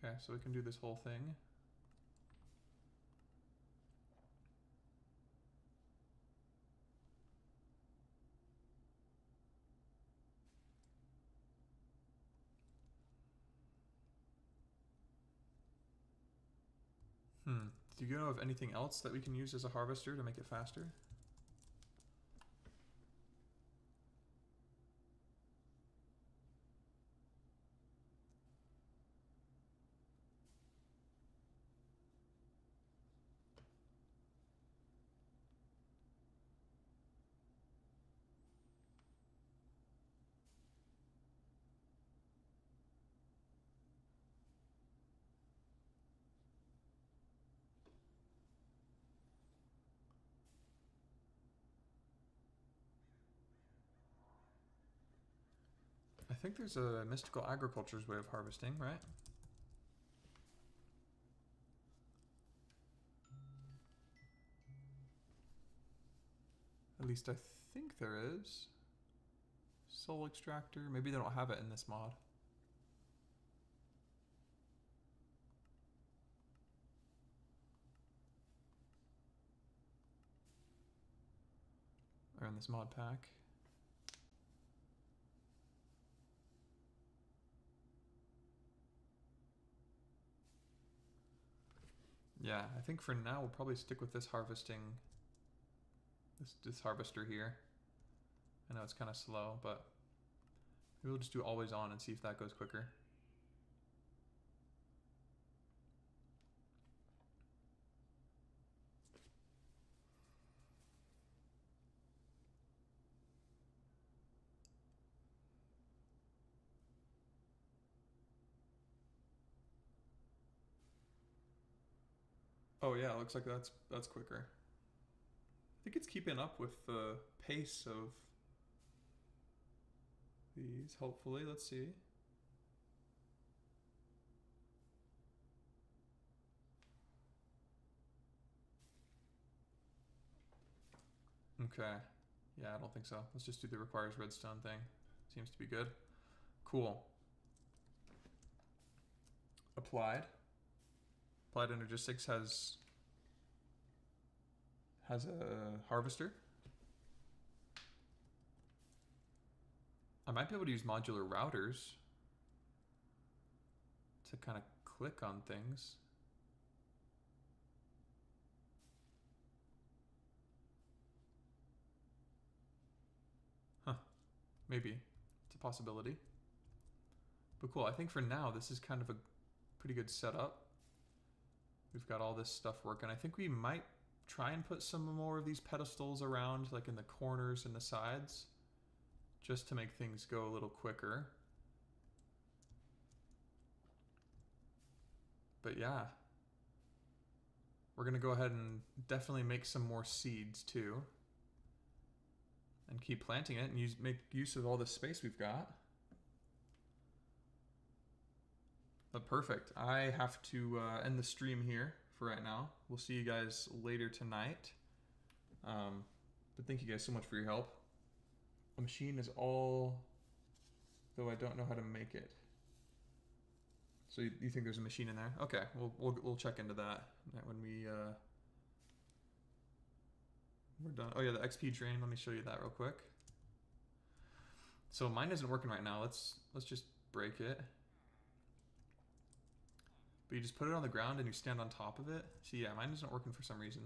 Okay, so we can do this whole thing. Do you know of anything else that we can use as a harvester to make it faster? think there's a mystical agriculture's way of harvesting, right? At least I think there is. Soul extractor. Maybe they don't have it in this mod. Or in this mod pack. Yeah, I think for now we'll probably stick with this harvesting, this harvester here. I know it's kind of slow, but maybe we'll just do always on and see if that goes quicker. Oh yeah, it looks like that's quicker. I think it's keeping up with the pace of these, hopefully. Let's see. Okay. Yeah, I don't think so. Let's just do the requires redstone thing. Seems to be good. Cool. Applied. Applied Energistics has a harvester. I might be able to use modular routers to kind of click on things. Huh. Maybe. It's a possibility. But cool. I think for now, this is kind of a pretty good setup. We've got all this stuff working. I think we might try and put some more of these pedestals around, like in the corners and the sides, just to make things go a little quicker. But yeah, we're gonna go ahead and definitely make some more seeds too, and keep planting it and make use of all the space we've got. But perfect. I have to end the stream here for right now. We'll see you guys later tonight. But thank you guys so much for your help. A machine is all, though I don't know how to make it. So you think there's a machine in there? Okay, we'll check into that when we're done. Oh yeah, the XP drain. Let me show you that real quick. So mine isn't working right now. Let's just break it. But you just put it on the ground and you stand on top of it. See, yeah, mine isn't working for some reason.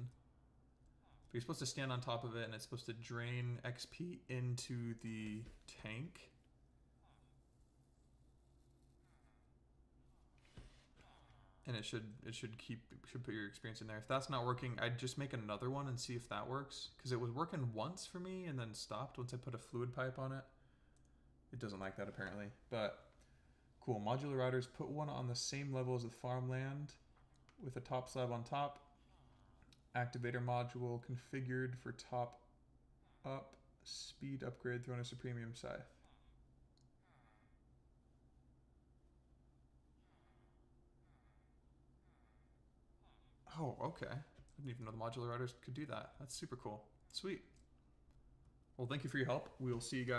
But you're supposed to stand on top of it and it's supposed to drain XP into the tank. And it should put your experience in there. If that's not working, I'd just make another one and see if that works. Because it was working once for me and then stopped once I put a fluid pipe on it. It doesn't like that apparently, but cool. Modular routers, put one on the same level as the farmland with a top slab on top. Activator module configured for top up speed upgrade thrown as a premium scythe. Oh, okay. I didn't even know the modular routers could do that. That's super cool. Sweet. Well, thank you for your help. We'll see you guys.